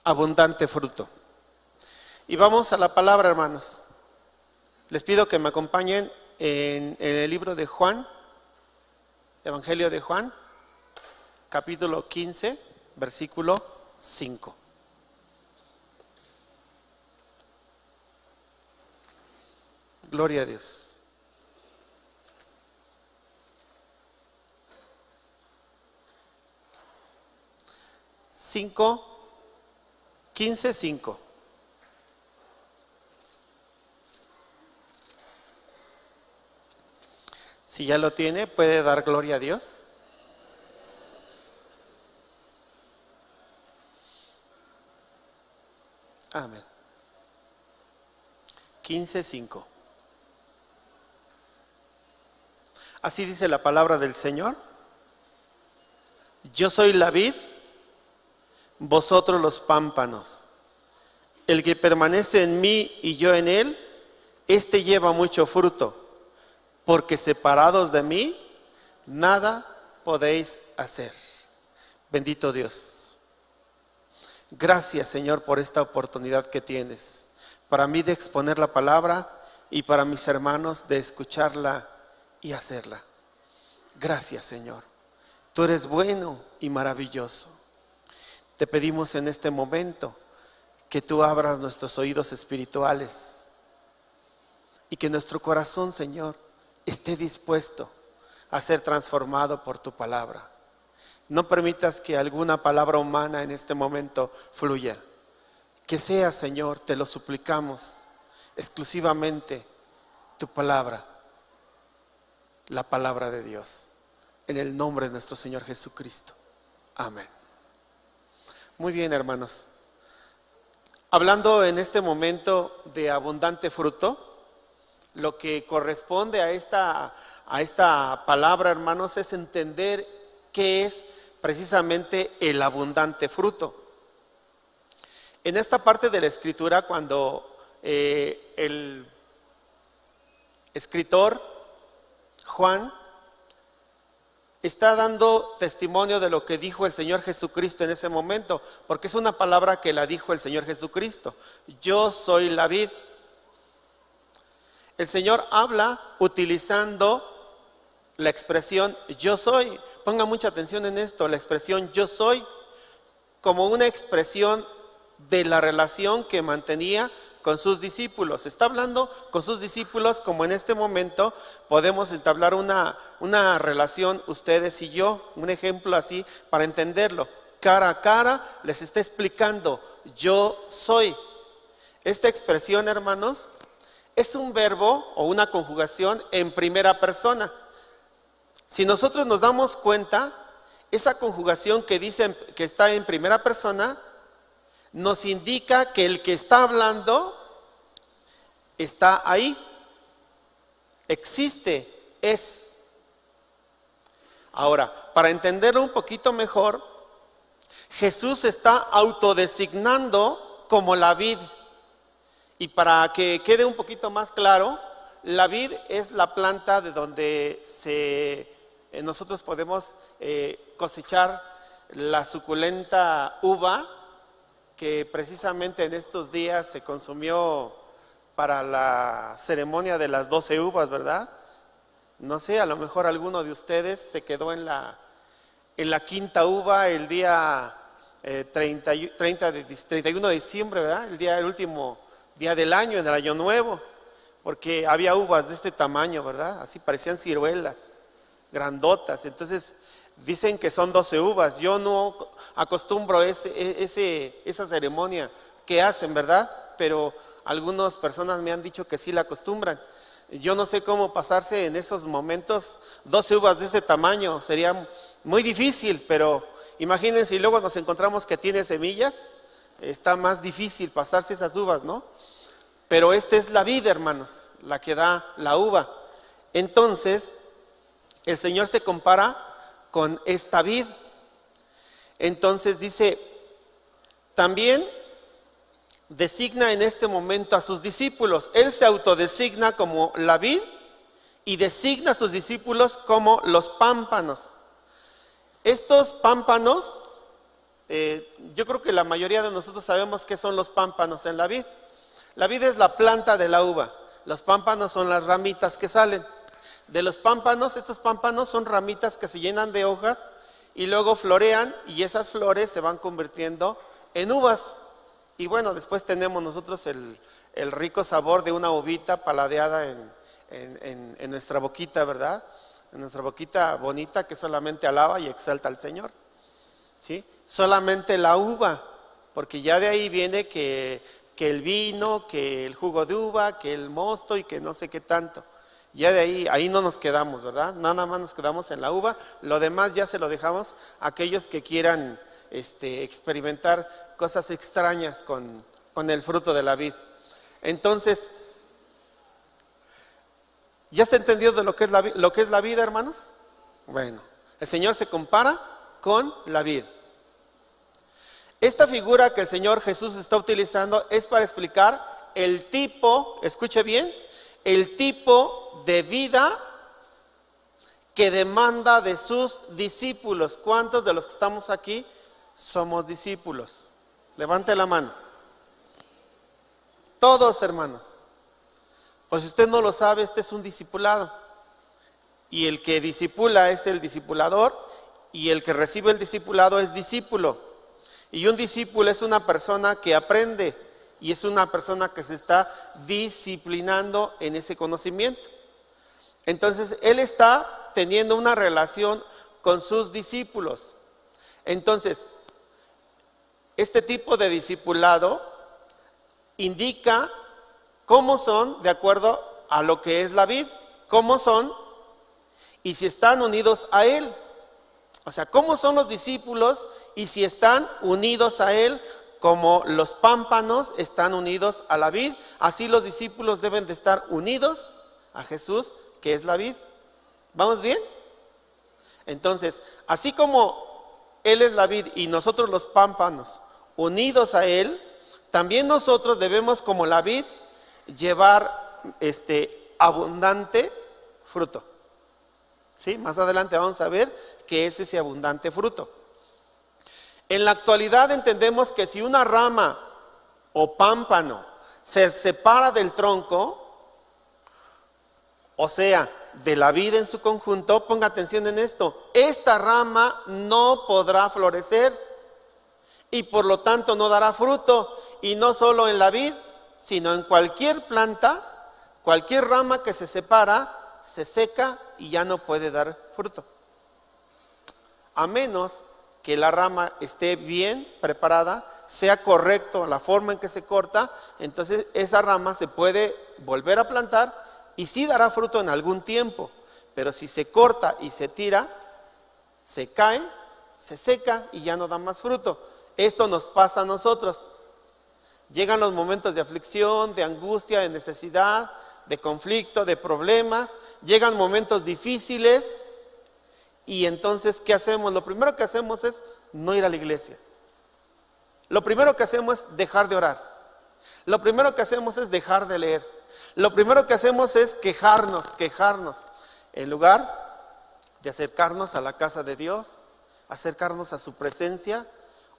abundante fruto. Y vamos a la palabra, hermanos. Les pido que me acompañen en el libro de Juan, Evangelio de Juan, capítulo 15, versículo 5. Gloria a Dios. 15:5. Si ya lo tiene, puede dar gloria a Dios. Amén. 15:5. Así dice la palabra del Señor. Yo soy la vid, vosotros los pámpanos. El que permanece en mí y yo en él, éste lleva mucho fruto, porque separados de mí, nada podéis hacer. Bendito Dios. Gracias, Señor, por esta oportunidad que tienes, para mí de exponer la palabra y para mis hermanos de escucharla y hacerla. Gracias, Señor. Tú eres bueno y maravilloso. Te pedimos en este momento que tú abras nuestros oídos espirituales y que nuestro corazón, Señor, esté dispuesto a ser transformado por tu palabra. No permitas que alguna palabra humana en este momento fluya. Que sea, Señor, te lo suplicamos, exclusivamente tu palabra, la palabra de Dios, en el nombre de nuestro Señor Jesucristo. Amén. Muy bien, hermanos. Hablando en este momento de abundante fruto, lo que corresponde a esta palabra, hermanos, es entender qué es precisamente el abundante fruto. En esta parte de la Escritura, cuando el escritor Juan está dando testimonio de lo que dijo el Señor Jesucristo en ese momento, porque es una palabra que la dijo el Señor Jesucristo. Yo soy la vid. El Señor habla utilizando la expresión yo soy. Ponga mucha atención en esto, la expresión yo soy, como una expresión de la relación que mantenía con sus discípulos. Está hablando con sus discípulos como en este momento podemos entablar una relación ustedes y yo, un ejemplo así para entenderlo. Cara a cara les está explicando yo soy. Esta expresión, hermanos, es un verbo o una conjugación en primera persona. Si nosotros nos damos cuenta, esa conjugación que dice que está en primera persona nos indica que el que está hablando está ahí, existe, es. Ahora, para entenderlo un poquito mejor, Jesús está autodesignando como la vid. Y para que quede un poquito más claro, la vid es la planta de donde nosotros podemos cosechar la suculenta uva que precisamente en estos días se consumió para la ceremonia de las 12 uvas, ¿verdad? No sé, a lo mejor alguno de ustedes se quedó en la quinta uva el día 31 de diciembre, ¿verdad? El último día del año, en el año nuevo, porque había uvas de este tamaño, ¿verdad? Así parecían ciruelas, grandotas. Entonces dicen que son 12 uvas. Yo no acostumbro esa ceremonia que hacen, ¿verdad? Pero algunas personas me han dicho que sí la acostumbran. Yo no sé cómo pasarse en esos momentos 12 uvas de ese tamaño. Sería muy difícil, pero imagínense, y luego nos encontramos que tiene semillas. Está más difícil pasarse esas uvas, ¿no? Pero esta es la vid, hermanos, la que da la uva. Entonces, el Señor se compara con esta vid. Entonces dice, también designa en este momento a sus discípulos. Él se autodesigna como la vid y designa a sus discípulos como los pámpanos. Estos pámpanos Yo creo que la mayoría de nosotros sabemos qué son los pámpanos en la vid. La vid es la planta de la uva. Los pámpanos son las ramitas que salen. De los pámpanos, estos pámpanos son ramitas que se llenan de hojas y luego florean y esas flores se van convirtiendo en uvas. Y bueno, después tenemos nosotros el rico sabor de una uvita paladeada en nuestra boquita, ¿verdad? En nuestra boquita bonita que solamente alaba y exalta al Señor. ¿Sí? Solamente la uva, porque ya de ahí viene que el vino, que el jugo de uva, que el mosto y que no sé qué tanto. Ya de ahí no nos quedamos, ¿verdad? Nada más nos quedamos en la uva, lo demás ya se lo dejamos a aquellos que quieran experimentar cosas extrañas con el fruto de la vid. Entonces, ¿ya se entendió de lo que es la vida, hermanos? Bueno, el Señor se compara con la vid. Esta figura que el Señor Jesús está utilizando es para explicar el tipo, escuche bien, el tipo de vida que demanda de sus discípulos. ¿Cuántos de los que estamos aquí somos discípulos? Levante la mano. Todos, hermanos. Pues si usted no lo sabe, este es un discipulado. Y el que discipula es el discipulador, y el que recibe el discipulado es discípulo. Y un discípulo es una persona que aprende, y es una persona que se está disciplinando en ese conocimiento. Entonces, él está teniendo una relación con sus discípulos. Entonces, este tipo de discipulado indica cómo son de acuerdo a lo que es la vid, cómo son y si están unidos a él. O sea, cómo son los discípulos y si están unidos a él, como los pámpanos están unidos a la vid, así los discípulos deben de estar unidos a Jesús, que es la vid. ¿Vamos bien? Entonces, así como él es la vid y nosotros los pámpanos unidos a él, también nosotros debemos, como la vid, llevar abundante fruto. ¿Sí? Más adelante vamos a ver qué es ese abundante fruto. En la actualidad entendemos que si una rama o pámpano se separa del tronco, o sea, de la vid en su conjunto, ponga atención en esto, esta rama no podrá florecer y por lo tanto no dará fruto, y no solo en la vid, sino en cualquier planta, cualquier rama que se separa, se seca y ya no puede dar fruto. A menos que la rama esté bien preparada, sea correcto la forma en que se corta, entonces esa rama se puede volver a plantar y sí dará fruto en algún tiempo. Pero si se corta y se tira, se cae, se seca y ya no da más fruto. Esto nos pasa a nosotros. Llegan los momentos de aflicción, de angustia, de necesidad, de conflicto, de problemas. Llegan momentos difíciles. Y entonces, ¿qué hacemos? Lo primero que hacemos es no ir a la iglesia. Lo primero que hacemos es dejar de orar. Lo primero que hacemos es dejar de leer. Lo primero que hacemos es quejarnos. En lugar de acercarnos a la casa de Dios, acercarnos a su presencia,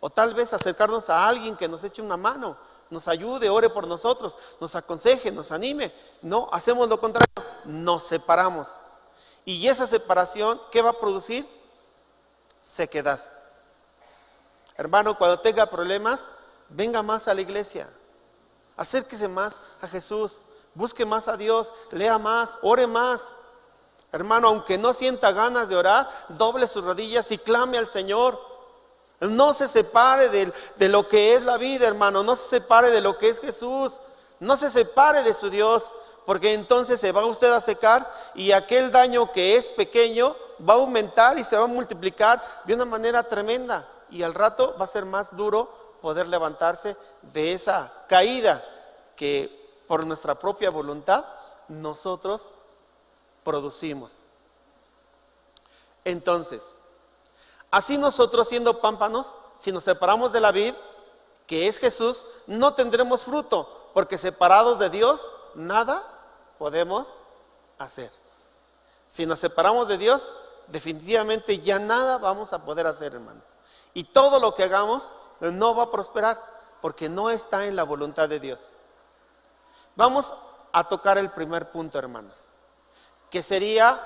o tal vez acercarnos a alguien que nos eche una mano, nos ayude, ore por nosotros, nos aconseje, nos anime. No, hacemos lo contrario, nos separamos. Y esa separación, ¿qué va a producir? Sequedad. Hermano, cuando tenga problemas, venga más a la iglesia. Acérquese más a Jesús. Busque más a Dios. Lea más, ore más. Hermano, aunque no sienta ganas de orar, doble sus rodillas y clame al Señor. No se separe de lo que es la vida, hermano. No se separe de lo que es Jesús. No se separe de su Dios. Porque entonces se va usted a secar y aquel daño que es pequeño va a aumentar y se va a multiplicar de una manera tremenda. Y al rato va a ser más duro poder levantarse de esa caída que por nuestra propia voluntad nosotros producimos. Entonces, así nosotros siendo pámpanos, si nos separamos de la vid, que es Jesús, no tendremos fruto, porque separados de Dios, nada podemos hacer. Si nos separamos de Dios, definitivamente ya nada vamos a poder hacer, hermanos. Y todo lo que hagamos no va a prosperar porque no está en la voluntad de Dios. Vamos a tocar el primer punto, hermanos, que sería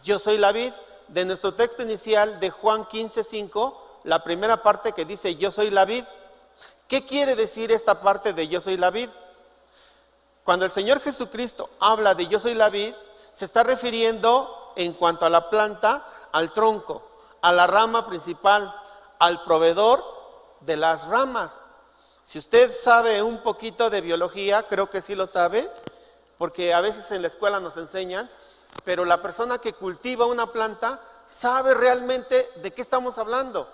yo soy la vid. De nuestro texto inicial de Juan 15:5, la primera parte que dice yo soy la vid. ¿Qué quiere decir esta parte de yo soy la vid? Cuando el Señor Jesucristo habla de yo soy la vid, se está refiriendo en cuanto a la planta, al tronco, a la rama principal, al proveedor de las ramas. Si usted sabe un poquito de biología, creo que sí lo sabe, porque a veces en la escuela nos enseñan, pero la persona que cultiva una planta sabe realmente de qué estamos hablando.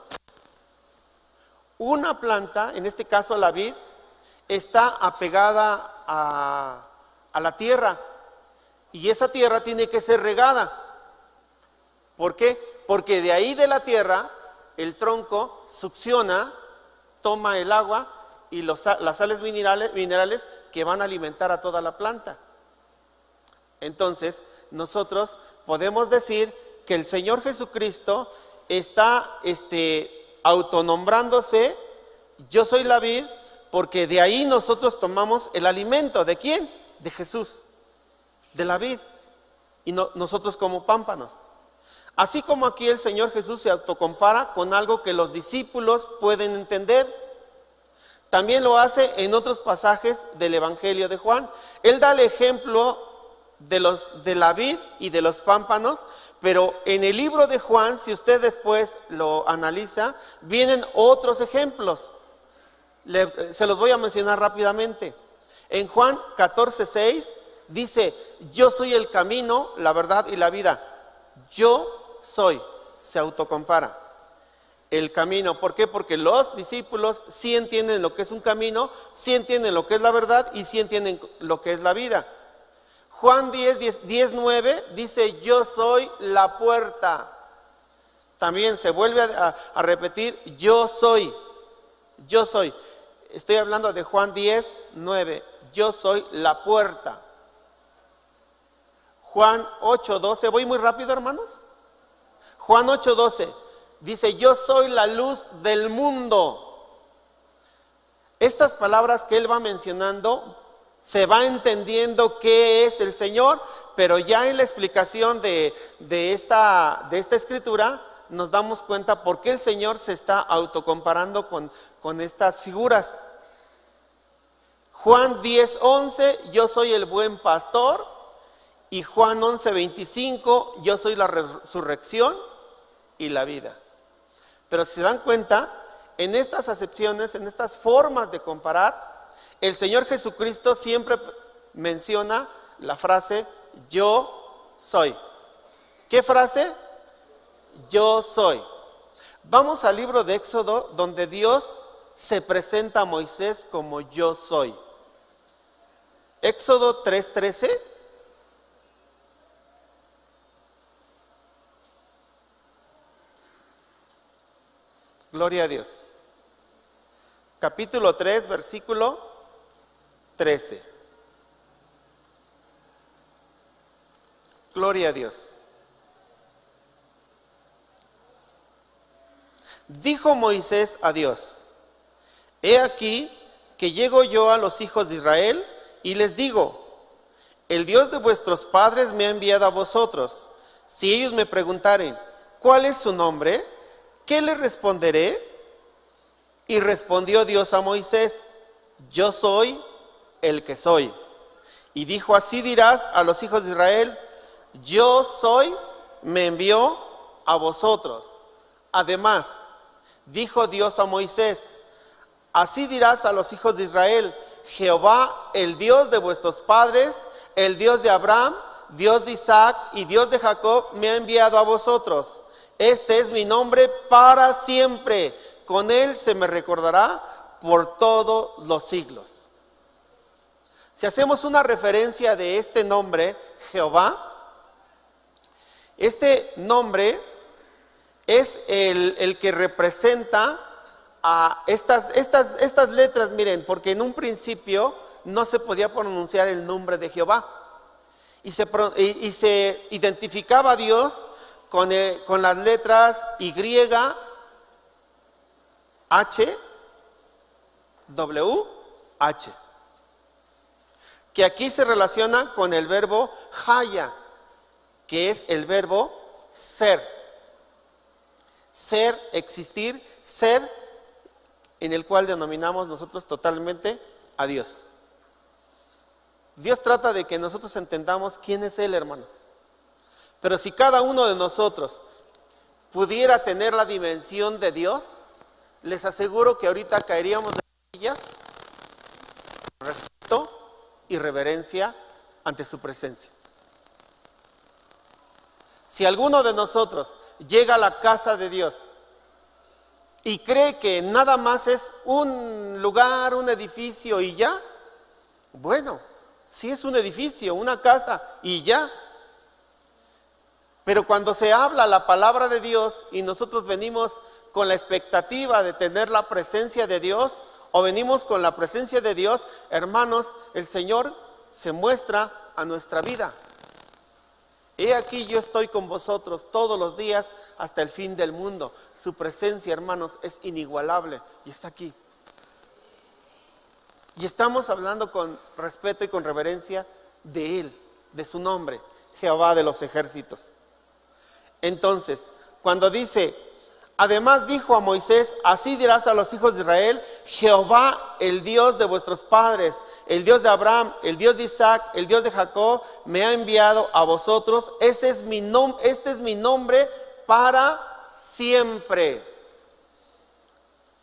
Una planta, en este caso la vid, está apegada a la tierra y esa tierra tiene que ser regada. ¿Por qué? Porque de ahí de la tierra el tronco succiona, toma el agua y las sales minerales que van a alimentar a toda la planta. Entonces, nosotros podemos decir que el Señor Jesucristo está autonombrándose, yo soy la vid, porque de ahí nosotros tomamos el alimento. ¿De quién? De Jesús, de la vid, y nosotros como pámpanos. Así como aquí el Señor Jesús se autocompara con algo que los discípulos pueden entender, también lo hace en otros pasajes del Evangelio de Juan. Él da el ejemplo de la vid y de los pámpanos, pero en el libro de Juan, si usted después lo analiza, vienen otros ejemplos. Se los voy a mencionar rápidamente. En Juan 14:6 dice, yo soy el camino, la verdad y la vida. Yo soy, se autocompara. El camino, ¿por qué? Porque los discípulos sí entienden lo que es un camino, sí entienden lo que es la verdad y sí entienden lo que es la vida. Juan 10:9 dice, yo soy la puerta. También se vuelve a repetir, yo soy, yo soy. Estoy hablando de Juan 10:9, yo soy la puerta. Juan 8:12, voy muy rápido, hermanos. Juan 8:12 dice, yo soy la luz del mundo. Estas palabras que él va mencionando, se va entendiendo qué es el Señor, pero ya en la explicación de esta escritura, nos damos cuenta por qué el Señor se está autocomparando con estas figuras. Juan 10:11, yo soy el buen pastor, y Juan 11:25, yo soy la resurrección y la vida. Pero si se dan cuenta, en estas acepciones, en estas formas de comparar, el Señor Jesucristo siempre menciona la frase, yo soy. ¿Qué frase? Yo soy. Vamos al libro de Éxodo, donde Dios se presenta a Moisés como yo soy. Éxodo 3:13. Gloria a Dios. Capítulo 3, versículo 13. Gloria a Dios. Dijo Moisés a Dios, he aquí que llego yo a los hijos de Israel y les digo, el Dios de vuestros padres me ha enviado a vosotros. Si ellos me preguntaren, ¿cuál es su nombre? ¿Qué les responderé? Y respondió Dios a Moisés, yo soy el que soy. Y dijo, así dirás a los hijos de Israel, yo soy, me envió a vosotros. Además, dijo Dios a Moisés, así dirás a los hijos de Israel, Jehová, el Dios de vuestros padres, el Dios de Abraham, Dios de Isaac y Dios de Jacob, me ha enviado a vosotros. Este es mi nombre para siempre. Con él se me recordará por todos los siglos. Si hacemos una referencia de este nombre, Jehová, este nombre es el que representa a estas letras, miren, porque en un principio no se podía pronunciar el nombre de Jehová. Y se identificaba a Dios con las letras Y H-W-H, que aquí se relaciona con el verbo haya, que es el verbo ser. Ser, existir, ser, en el cual denominamos nosotros totalmente a Dios. Dios trata de que nosotros entendamos quién es Él, hermanos. Pero si cada uno de nosotros pudiera tener la dimensión de Dios, les aseguro que ahorita caeríamos de rodillas, respeto y reverencia ante su presencia. Si alguno de nosotros llega a la casa de Dios y cree que nada más es un lugar, un edificio y ya, bueno, sí es un edificio, una casa y ya. Pero cuando se habla la palabra de Dios y nosotros venimos con la expectativa de tener la presencia de Dios, o venimos con la presencia de Dios, hermanos, el Señor se muestra a nuestra vida. He aquí yo estoy con vosotros todos los días hasta el fin del mundo. Su presencia, hermanos, es inigualable y está aquí. Y estamos hablando con respeto y con reverencia de Él, de su nombre, Jehová de los ejércitos. Entonces, cuando dice, además dijo a Moisés, así dirás a los hijos de Israel, Jehová, el Dios de vuestros padres, el Dios de Abraham, el Dios de Isaac, el Dios de Jacob, me ha enviado a vosotros. Este es mi nombre para siempre.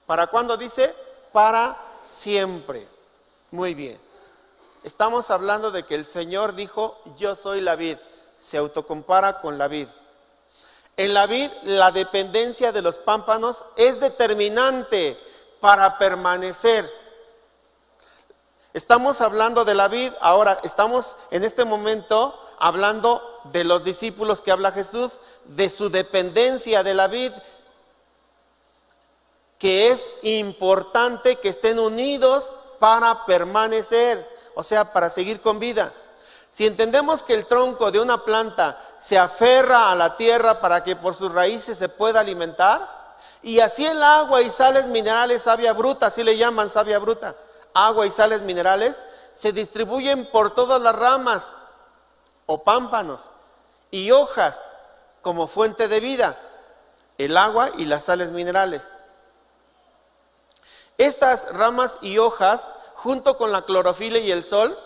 ¿Para cuándo dice? Para siempre. Muy bien. Estamos hablando de que el Señor dijo, yo soy la vid. Se autocompara con la vid. En la vid, la dependencia de los pámpanos es determinante para permanecer. Estamos hablando de la vid, ahora estamos en este momento hablando de los discípulos que habla Jesús, de su dependencia de la vid, que es importante que estén unidos para permanecer, o sea, para seguir con vida. Si entendemos que el tronco de una planta se aferra a la tierra para que por sus raíces se pueda alimentar, y así el agua y sales minerales, savia bruta, así le llaman savia bruta, agua y sales minerales, se distribuyen por todas las ramas o pámpanos y hojas como fuente de vida, el agua y las sales minerales. Estas ramas y hojas, junto con la clorofila y el sol,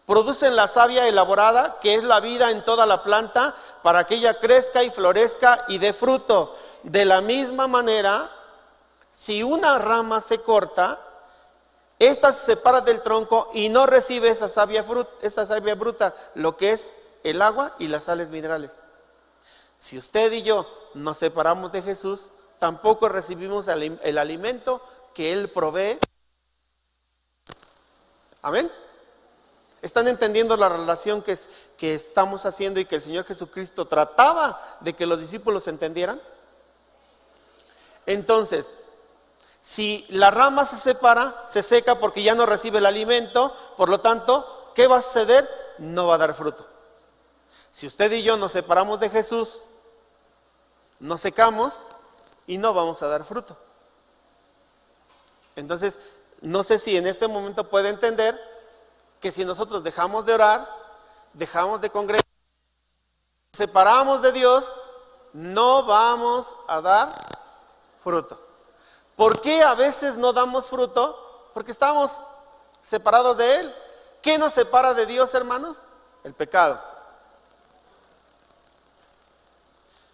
producen la savia elaborada, que es la vida en toda la planta, para que ella crezca y florezca y dé fruto. De la misma manera, si una rama se corta, esta se separa del tronco y no recibe esa savia bruta, lo que es el agua y las sales minerales. Si usted y yo nos separamos de Jesús, tampoco recibimos el alimento que Él provee. Amén. ¿Están entendiendo la relación que estamos haciendo y que el Señor Jesucristo trataba de que los discípulos entendieran? Entonces, si la rama se separa, se seca porque ya no recibe el alimento, por lo tanto, ¿qué va a suceder? No va a dar fruto. Si usted y yo nos separamos de Jesús, nos secamos y no vamos a dar fruto. Entonces, no sé si en este momento puede entender que si nosotros dejamos de orar, dejamos de congregar, nos separamos de Dios, no vamos a dar fruto. ¿Por qué a veces no damos fruto? Porque estamos separados de Él. ¿Qué nos separa de Dios, hermanos? El pecado.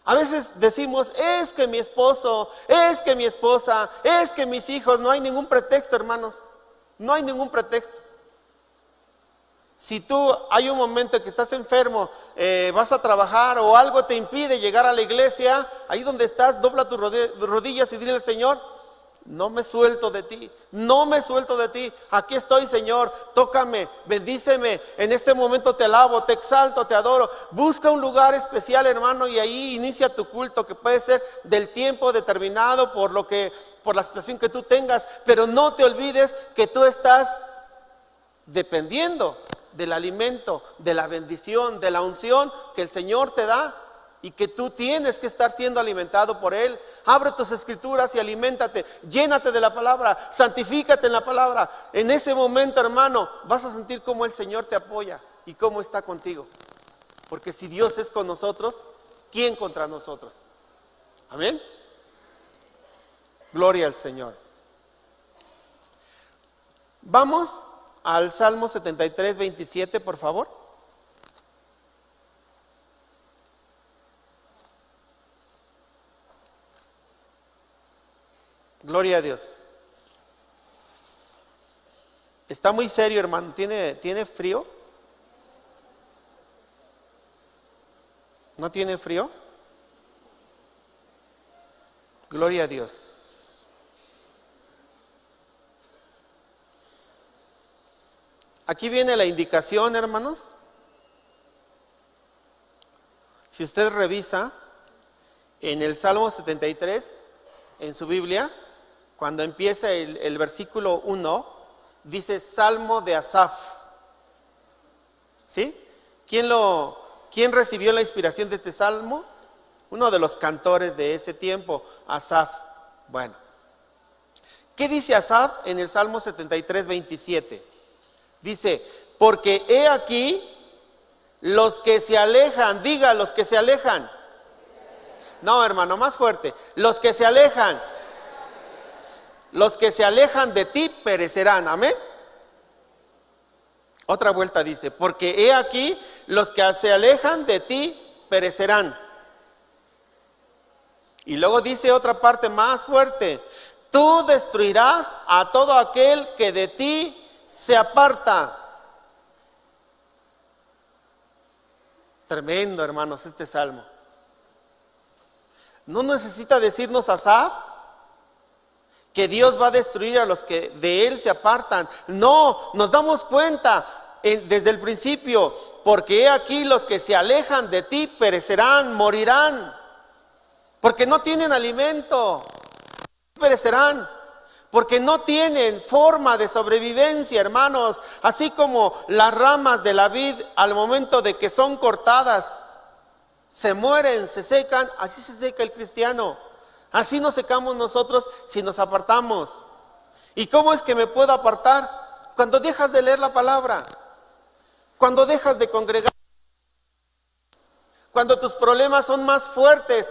A veces decimos, es que mi esposo, es que mi esposa, es que mis hijos. No hay ningún pretexto, hermanos. No hay ningún pretexto. Si tú hay un momento que estás enfermo, vas a trabajar o algo te impide llegar a la iglesia, ahí donde estás, dobla tus rodillas y dile al Señor, no me suelto de ti, no me suelto de ti, aquí estoy, Señor, tócame, bendíceme, en este momento te alabo, te exalto, te adoro. Busca un lugar especial, hermano, y ahí inicia tu culto, que puede ser del tiempo determinado por la situación que tú tengas, pero no te olvides que tú estás dependiendo del alimento, de la bendición, de la unción que el Señor te da y que tú tienes que estar siendo alimentado por Él. Abre tus escrituras y aliméntate, llénate de la palabra, santifícate en la palabra. En ese momento, hermano, vas a sentir cómo el Señor te apoya y cómo está contigo. Porque si Dios es con nosotros, ¿quién contra nosotros? Amén. Gloria al Señor. Vamos al Salmo 73, 27, por favor. Gloria a Dios. Está muy serio, hermano. ¿Tiene frío? ¿No tiene frío? Gloria a Dios. Aquí viene la indicación, hermanos. Si usted revisa en el Salmo 73, en su Biblia, cuando empieza el versículo 1, dice Salmo de Asaf. ¿Sí? ¿Quién recibió la inspiración de este salmo? Uno de los cantores de ese tiempo, Asaf. Bueno, ¿qué dice Asaf en el Salmo 73, 27? Dice, porque he aquí los que se alejan, diga los que se alejan. No, hermano, más fuerte. Los que se alejan. Los que se alejan de ti perecerán. Amén. Otra vuelta dice, porque he aquí los que se alejan de ti perecerán. Y luego dice otra parte más fuerte, tú destruirás a todo aquel que de ti se aparta. Tremendo, hermanos, este salmo. No necesita decirnos Asaf que Dios va a destruir a los que de Él se apartan. No, nos damos cuenta desde el principio, porque he aquí los que se alejan de ti perecerán, morirán, porque no tienen alimento, perecerán, porque no tienen forma de sobrevivencia, hermanos, así como las ramas de la vid al momento de que son cortadas, se mueren, se secan, así se seca el cristiano. Así nos secamos nosotros si nos apartamos. ¿Y cómo es que me puedo apartar? Cuando dejas de leer la palabra, cuando dejas de congregar, cuando tus problemas son más fuertes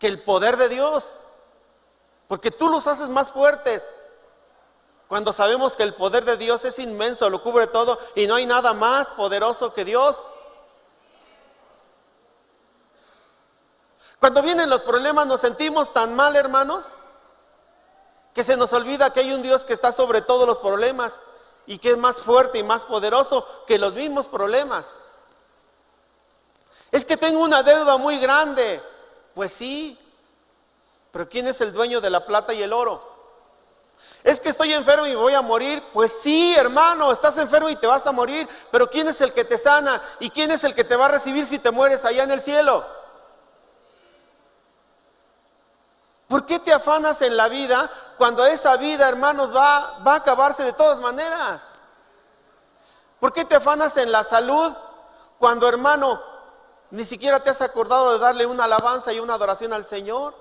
que el poder de Dios, porque tú los haces más fuertes. Cuando sabemos que el poder de Dios es inmenso, lo cubre todo y no hay nada más poderoso que Dios. Cuando vienen los problemas nos sentimos tan mal, hermanos, que se nos olvida que hay un Dios que está sobre todos los problemas y que es más fuerte y más poderoso que los mismos problemas. Es que tengo una deuda muy grande. Pues sí, pero ¿quién es el dueño de la plata y el oro? Es que estoy enfermo y voy a morir. Pues sí, hermano, estás enfermo y te vas a morir, pero ¿quién es el que te sana? ¿Y quién es el que te va a recibir si te mueres allá en el cielo? ¿Por qué te afanas en la vida cuando esa vida, hermanos, va a acabarse de todas maneras? ¿Por qué te afanas en la salud cuando, hermano, ni siquiera te has acordado de darle una alabanza y una adoración al Señor?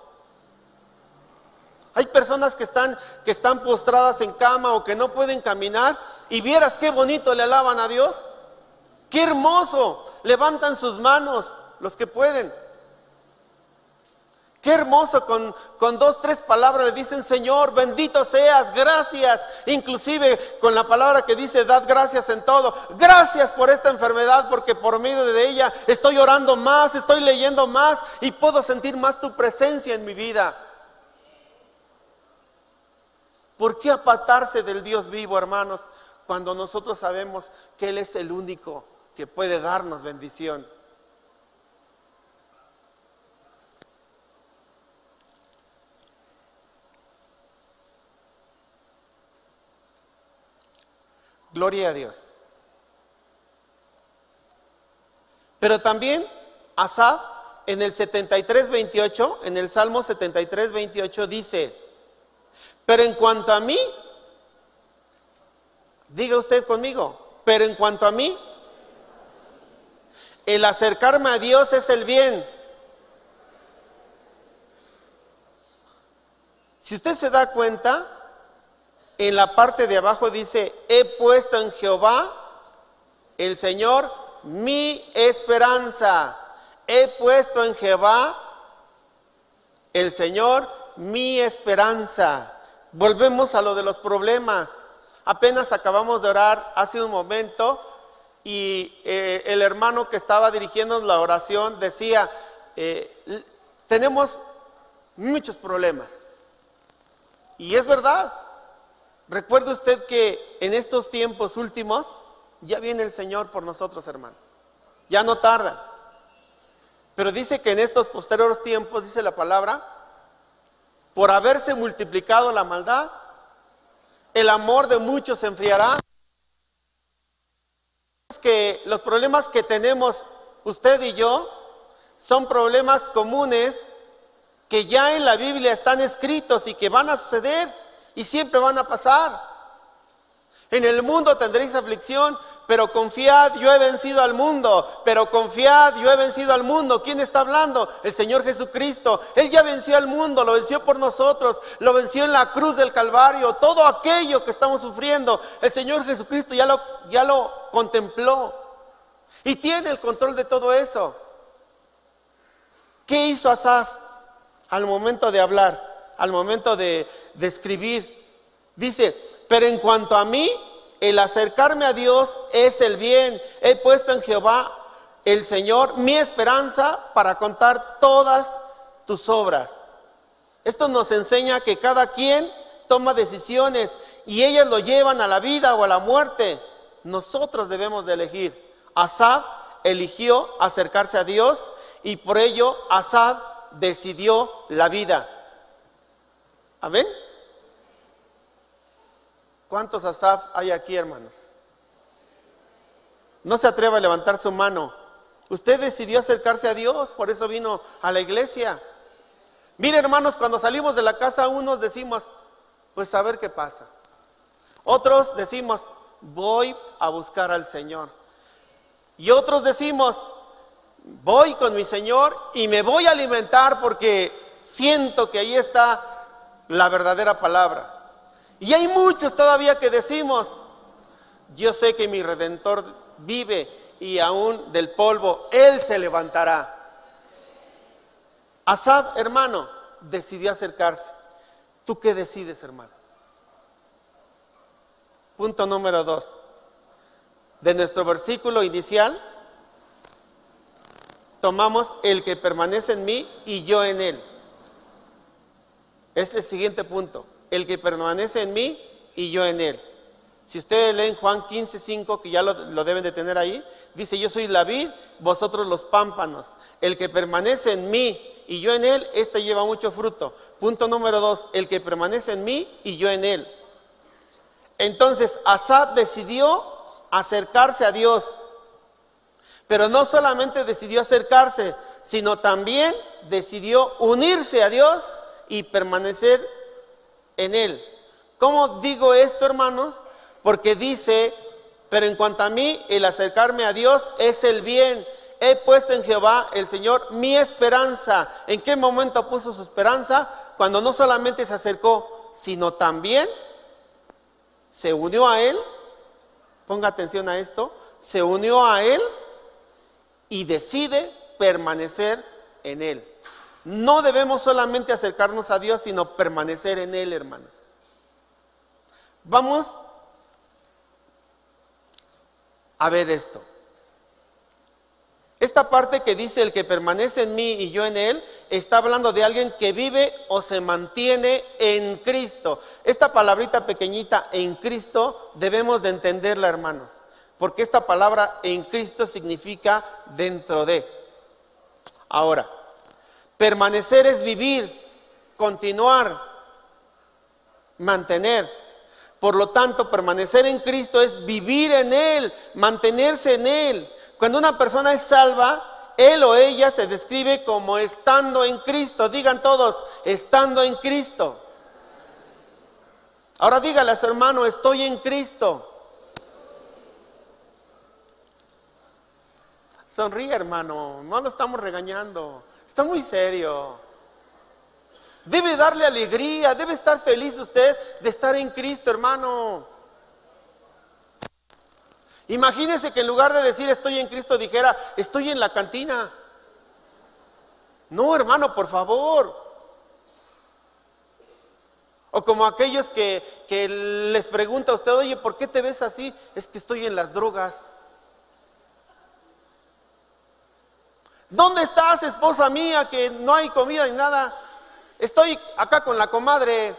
Hay personas que están postradas en cama o que no pueden caminar y vieras qué bonito le alaban a Dios. ¡Qué hermoso! Levantan sus manos los que pueden. Qué hermoso, con 2, 3 palabras le dicen, Señor, bendito seas, gracias. Inclusive con la palabra que dice, dad gracias en todo. Gracias por esta enfermedad, porque por medio de ella estoy orando más, estoy leyendo más y puedo sentir más tu presencia en mi vida. ¿Por qué apartarse del Dios vivo, hermanos, cuando nosotros sabemos que Él es el único que puede darnos bendición? Gloria a Dios. Pero también Asaf en el 73:28, en el Salmo 73:28 dice, pero en cuanto a mí, diga usted conmigo, pero en cuanto a mí, El acercarme a Dios es el bien. Si usted se da cuenta, en la parte de abajo dice, he puesto en Jehová, el Señor, mi esperanza. He puesto en Jehová, el Señor, mi esperanza. Volvemos a lo de los problemas. Apenas acabamos de orar hace un momento y el hermano que estaba dirigiendo la oración decía, tenemos muchos problemas. Y es verdad. Recuerde usted que en estos tiempos últimos ya viene el Señor por nosotros, hermano. Ya no tarda. Pero dice que en estos posteriores tiempos, dice la palabra, por haberse multiplicado la maldad, el amor de muchos se enfriará. Es que los problemas que tenemos usted y yo son problemas comunes que ya en la Biblia están escritos y que van a suceder y siempre van a pasar. En el mundo tendréis aflicción, pero confiad, yo he vencido al mundo. Pero confiad, yo he vencido al mundo. ¿Quién está hablando? El Señor Jesucristo. Él ya venció al mundo, lo venció por nosotros, lo venció en la cruz del Calvario. Todo aquello que estamos sufriendo, el Señor Jesucristo ya lo contempló y tiene el control de todo eso. ¿Qué hizo Asaf al momento de hablar, al momento de escribir? Dice, pero en cuanto a mí, el acercarme a Dios es el bien. He puesto en Jehová, el Señor, mi esperanza para contar todas tus obras. Esto nos enseña que cada quien toma decisiones y ellas lo llevan a la vida o a la muerte. Nosotros debemos de elegir. Asaf eligió acercarse a Dios y por ello Asaf decidió la vida. Amén. ¿Cuántos Asaf hay aquí, hermanos? No se atreva a levantar su mano. Usted decidió acercarse a Dios, por eso vino a la iglesia. Mire, hermanos, cuando salimos de la casa, unos decimos, pues a ver qué pasa. Otros decimos, voy a buscar al Señor. Y otros decimos, voy con mi Señor y me voy a alimentar porque siento que ahí está la verdadera palabra. Y hay muchos todavía que decimos, yo sé que mi Redentor vive y aún del polvo Él se levantará. Asaf, hermano, decidió acercarse. ¿Tú qué decides, hermano? Punto número 2. De nuestro versículo inicial, tomamos el que permanece en mí y yo en él. Es el siguiente punto. El que permanece en mí y yo en él. Si ustedes leen Juan 15:5, que ya lo deben de tener ahí, dice, yo soy la vid, vosotros los pámpanos. El que permanece en mí y yo en él, este lleva mucho fruto. Punto número 2, el que permanece en mí y yo en él. Entonces, Asaf decidió acercarse a Dios. Pero no solamente decidió acercarse, sino también decidió unirse a Dios y permanecer en él. ¿Cómo digo esto, hermanos? Porque dice, pero en cuanto a mí, el acercarme a Dios es el bien. He puesto en Jehová, el Señor, mi esperanza. ¿En qué momento puso su esperanza? Cuando no solamente se acercó, sino también se unió a él. Ponga atención a esto. Se unió a él y decide permanecer en él. No debemos solamente acercarnos a Dios, sino permanecer en él, hermanos. Vamos a ver esto. Esta parte que dice el que permanece en mí y yo en él, está hablando de alguien que vive o se mantiene en Cristo. Esta palabrita pequeñita, en Cristo, debemos de entenderla, hermanos. Porque esta palabra en Cristo significa dentro de. Ahora, permanecer es vivir, continuar, mantener. Por lo tanto, permanecer en Cristo es vivir en Él, mantenerse en Él. Cuando una persona es salva, él o ella se describe como estando en Cristo. Digan todos, estando en Cristo. Ahora dígale a su hermano, estoy en Cristo. Sonríe, hermano, no lo estamos regañando. Está muy serio. Debe darle alegría, debe estar feliz usted de estar en Cristo, hermano. Imagínese que en lugar de decir estoy en Cristo dijera estoy en la cantina. No, hermano, por favor. O como aquellos que les pregunta a usted, oye, ¿por qué te ves así? Es que estoy en las drogas. ¿Dónde estás, esposa mía, que no hay comida ni nada? Estoy acá con la comadre.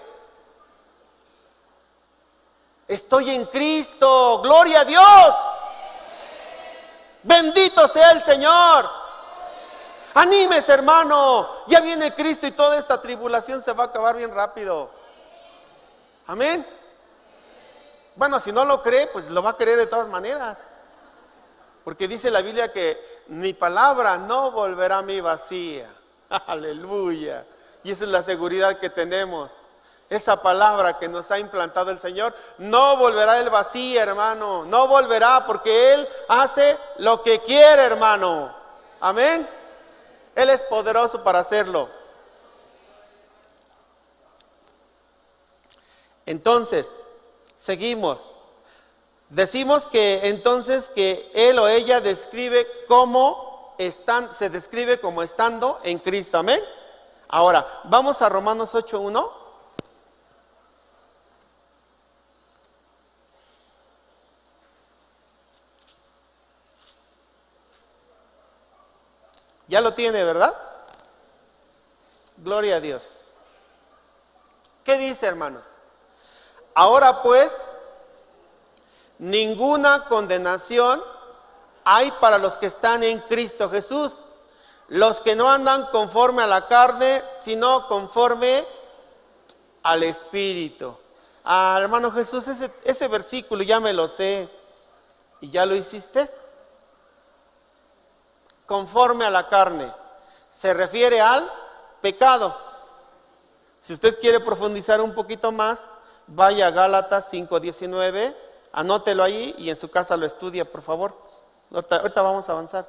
Estoy en Cristo, gloria a Dios. Bendito sea el Señor. Anímese, hermano. Ya viene Cristo y toda esta tribulación se va a acabar bien rápido. Amén. Bueno, si no lo cree, pues lo va a creer de todas maneras. Porque dice la Biblia que mi palabra no volverá a mí vacía. Aleluya. Y esa es la seguridad que tenemos. Esa palabra que nos ha implantado el Señor no volverá el vacío, hermano. No volverá porque Él hace lo que quiere, hermano. Amén. Él es poderoso para hacerlo. Entonces, seguimos. Decimos que entonces que él o ella describe cómo están, se describe como estando en Cristo. Amén. Ahora, vamos a Romanos 8:1. Ya lo tiene, ¿verdad? Gloria a Dios. ¿Qué dice, hermanos? Ahora pues, ninguna condenación hay para los que están en Cristo Jesús, los que no andan conforme a la carne, sino conforme al Espíritu. Hermano Jesús, ese versículo ya me lo sé. ¿Y ya lo hiciste? Conforme a la carne. Se refiere al pecado. Si usted quiere profundizar un poquito más, vaya a Gálatas 5:19, anótelo ahí y en su casa lo estudia, por favor. Ahorita vamos a avanzar.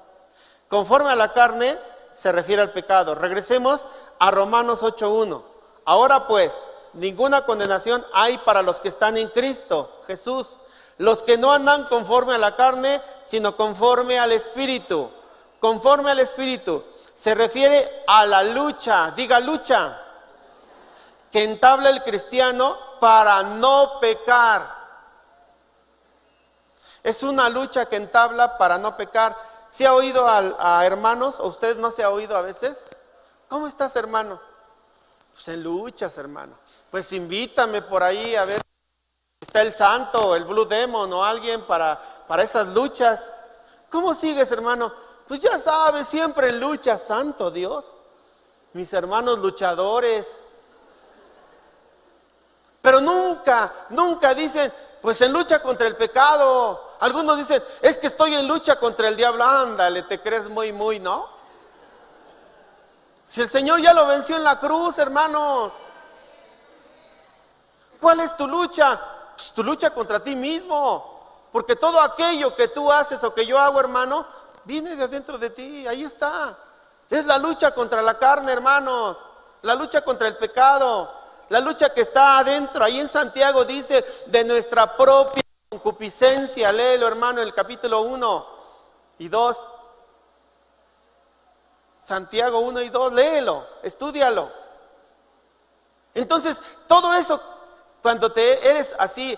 Conforme a la carne se refiere al pecado. Regresemos a Romanos 8:1. Ahora pues, ninguna condenación hay para los que están en Cristo Jesús, los que no andan conforme a la carne, sino conforme al Espíritu. Conforme al Espíritu se refiere a la lucha, diga lucha, que entabla el cristiano para no pecar. Es una lucha que entabla para no pecar. ¿Se ha oído a hermanos o usted no se ha oído a veces? ¿Cómo estás, hermano? Pues en luchas, hermano. Pues invítame por ahí a ver si está el santo o el Blue Demon o alguien para esas luchas. ¿Cómo sigues, hermano? Pues ya sabes, siempre en lucha, santo Dios. Mis hermanos luchadores. Pero nunca dicen, pues en lucha contra el pecado. Algunos dicen, es que estoy en lucha contra el diablo. Ándale, te crees muy, ¿no? Si el Señor ya lo venció en la cruz, hermanos. ¿Cuál es tu lucha? Pues tu lucha contra ti mismo. Porque todo aquello que tú haces o que yo hago, hermano, viene de adentro de ti, ahí está. Es la lucha contra la carne, hermanos. La lucha contra el pecado. La lucha que está adentro. Ahí en Santiago dice de nuestra propia concupiscencia. Léelo, hermano, en el capítulo 1 y 2. Santiago 1 y 2, léelo, estúdialo. Entonces, todo eso, cuando te eres así,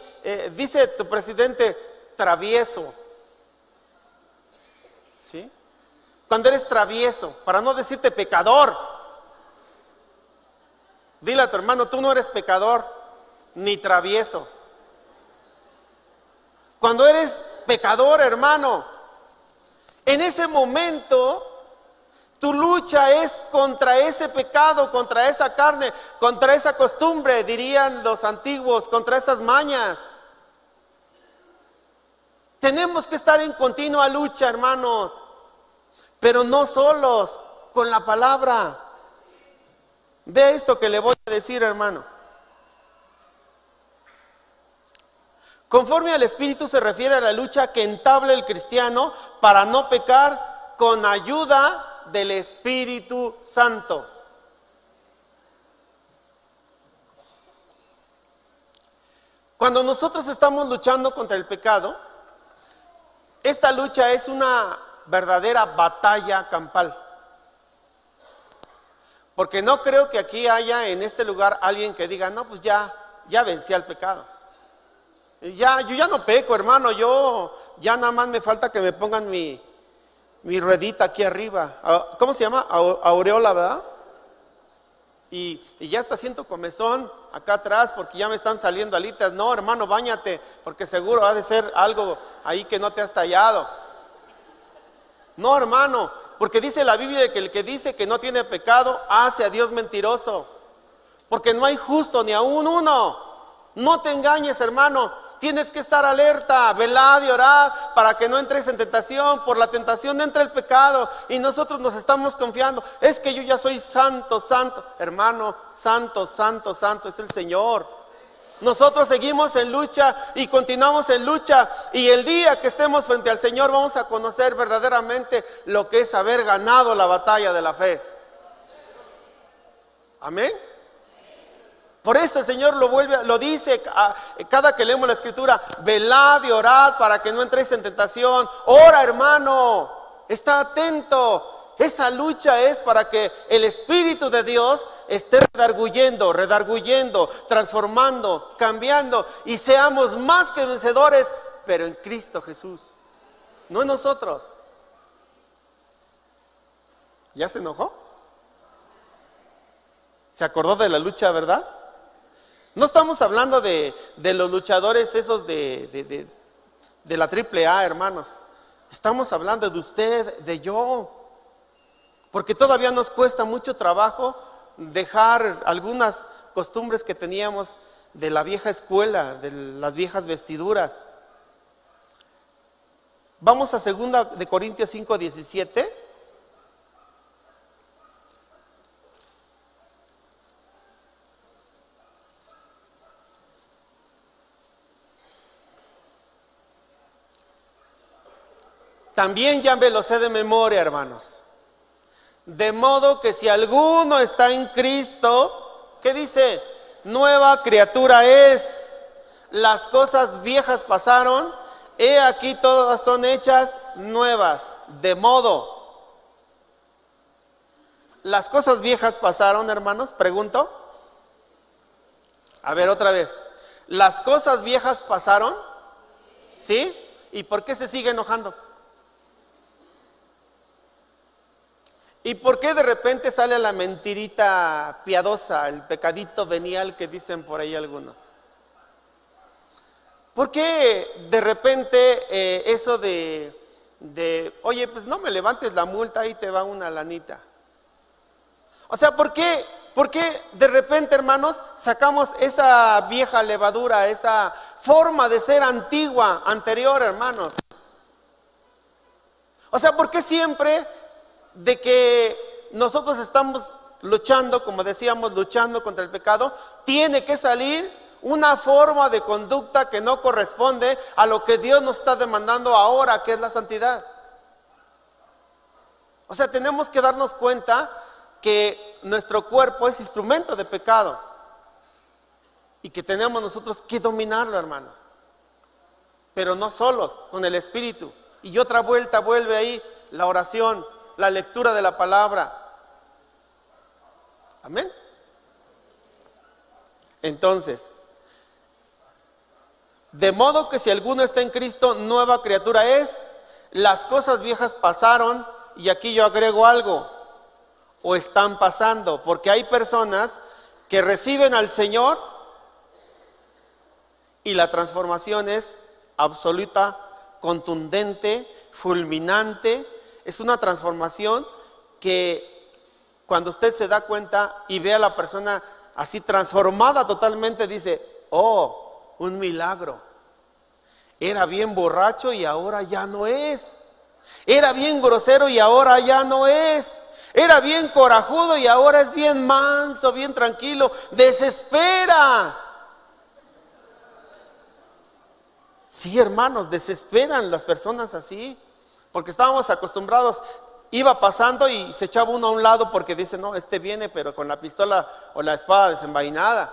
dice tu presidente, travieso. ¿Sí? Cuando eres travieso, para no decirte pecador. Dile a tu hermano, tú no eres pecador, ni travieso. Cuando eres pecador, hermano, en ese momento tu lucha es contra ese pecado, contra esa carne, contra esa costumbre, dirían los antiguos, contra esas mañas. Tenemos que estar en continua lucha, hermanos, pero no solos, con la palabra. Ve esto que le voy a decir, hermano. Conforme al Espíritu se refiere a la lucha que entabla el cristiano para no pecar con ayuda del Espíritu Santo. Cuando nosotros estamos luchando contra el pecado, esta lucha es una verdadera batalla campal. Porque no creo que aquí haya en este lugar alguien que diga, no, pues ya vencí al pecado. Yo ya no peco, hermano, yo ya nada más me falta que me pongan mi ruedita aquí arriba. ¿Cómo se llama? Aureola, ¿verdad? Y ya está siento comezón acá atrás porque ya me están saliendo alitas. No, hermano, báñate, porque seguro ha de ser algo ahí que no te has tallado. No, hermano, porque dice la Biblia que el que dice que no tiene pecado hace a Dios mentiroso. Porque no hay justo ni aún uno. No te engañes, hermano. Tienes que estar alerta, velad y orad para que no entres en tentación. Por la tentación entra el pecado y nosotros nos estamos confiando. Es que yo ya soy santo, santo. Hermano, santo, santo, santo es el Señor. Nosotros seguimos en lucha y continuamos en lucha. Y el día que estemos frente al Señor vamos a conocer verdaderamente lo que es haber ganado la batalla de la fe. Amén. Por eso el Señor lo dice cada que leemos la Escritura: velad y orad para que no entréis en tentación. Ora, hermano, está atento. Esa lucha es para que el Espíritu de Dios esté redarguyendo, transformando, cambiando y seamos más que vencedores, pero en Cristo Jesús, no en nosotros. ¿Ya se enojó? ¿Se acordó de la lucha, verdad? No estamos hablando de los luchadores esos de la AAA, hermanos. Estamos hablando de usted, de yo. Porque todavía nos cuesta mucho trabajo dejar algunas costumbres que teníamos de la vieja escuela, de las viejas vestiduras. Vamos a 2 de Corintios 5:17. También ya me lo sé de memoria, hermanos. De modo que si alguno está en Cristo, ¿qué dice? Nueva criatura es. Las cosas viejas pasaron, he aquí todas son hechas nuevas. De modo. ¿Las cosas viejas pasaron, hermanos? Pregunto. A ver, otra vez. ¿Las cosas viejas pasaron? ¿Sí? ¿Y por qué se sigue enojando? ¿Y por qué de repente sale la mentirita piadosa, el pecadito venial que dicen por ahí algunos? ¿Por qué de repente eso de, oye, pues no me levantes la multa, ahí te va una lanita? O sea, ¿por qué de repente, hermanos, sacamos esa vieja levadura, esa forma de ser antigua, anterior, hermanos? O sea, ¿por qué siempre de que nosotros estamos luchando, como decíamos, luchando contra el pecado, tiene que salir una forma de conducta que no corresponde a lo que Dios nos está demandando ahora, que es la santidad? O sea, tenemos que darnos cuenta que nuestro cuerpo es instrumento de pecado y que tenemos nosotros que dominarlo, hermanos, pero no solos, con el Espíritu. Y otra vuelta vuelve ahí la oración, la lectura de la palabra. Amén. Entonces, de modo que si alguno está en Cristo, nueva criatura es. Las cosas viejas pasaron, y aquí yo agrego algo, o están pasando, porque hay personas que reciben al Señor y la transformación es absoluta, contundente, fulminante. Es una transformación que cuando usted se da cuenta y ve a la persona así transformada totalmente, dice: oh, un milagro. Era bien borracho y ahora ya no es. Era bien grosero y ahora ya no es. Era bien corajudo y ahora es bien manso, bien tranquilo. Desespera. Sí, hermanos, desesperan las personas así. Porque estábamos acostumbrados, iba pasando y se echaba uno a un lado porque dice, no, este viene pero con la pistola o la espada desenvainada.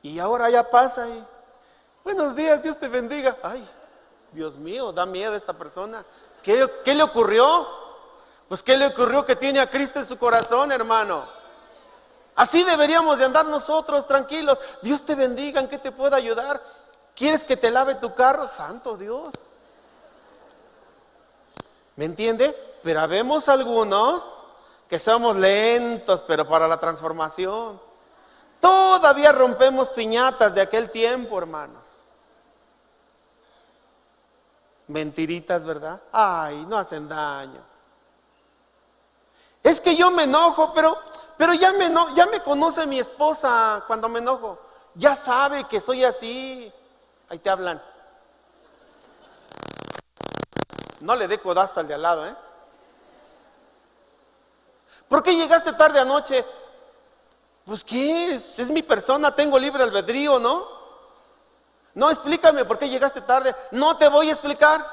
Y ahora ya pasa y, buenos días, Dios te bendiga. Ay, Dios mío, da miedo a esta persona. ¿Qué le ocurrió? Pues ¿qué le ocurrió? Que tiene a Cristo en su corazón, hermano. Así deberíamos de andar nosotros, tranquilos. Dios te bendiga, ¿en qué te puedo ayudar? ¿Quieres que te lave tu carro? Santo Dios. ¿Me entiende? Pero habemos algunos que somos lentos, pero para la transformación. Todavía rompemos piñatas de aquel tiempo, hermanos. Mentiritas, ¿verdad? Ay, no hacen daño. Es que yo me enojo, pero ya me conoce mi esposa cuando me enojo. Ya sabe que soy así. Ahí te hablan. No le dé codazo al de al lado, ¿eh? ¿Por qué llegaste tarde anoche? Pues ¿qué? Es mi persona, tengo libre albedrío, ¿no? No, explícame por qué llegaste tarde. No te voy a explicar.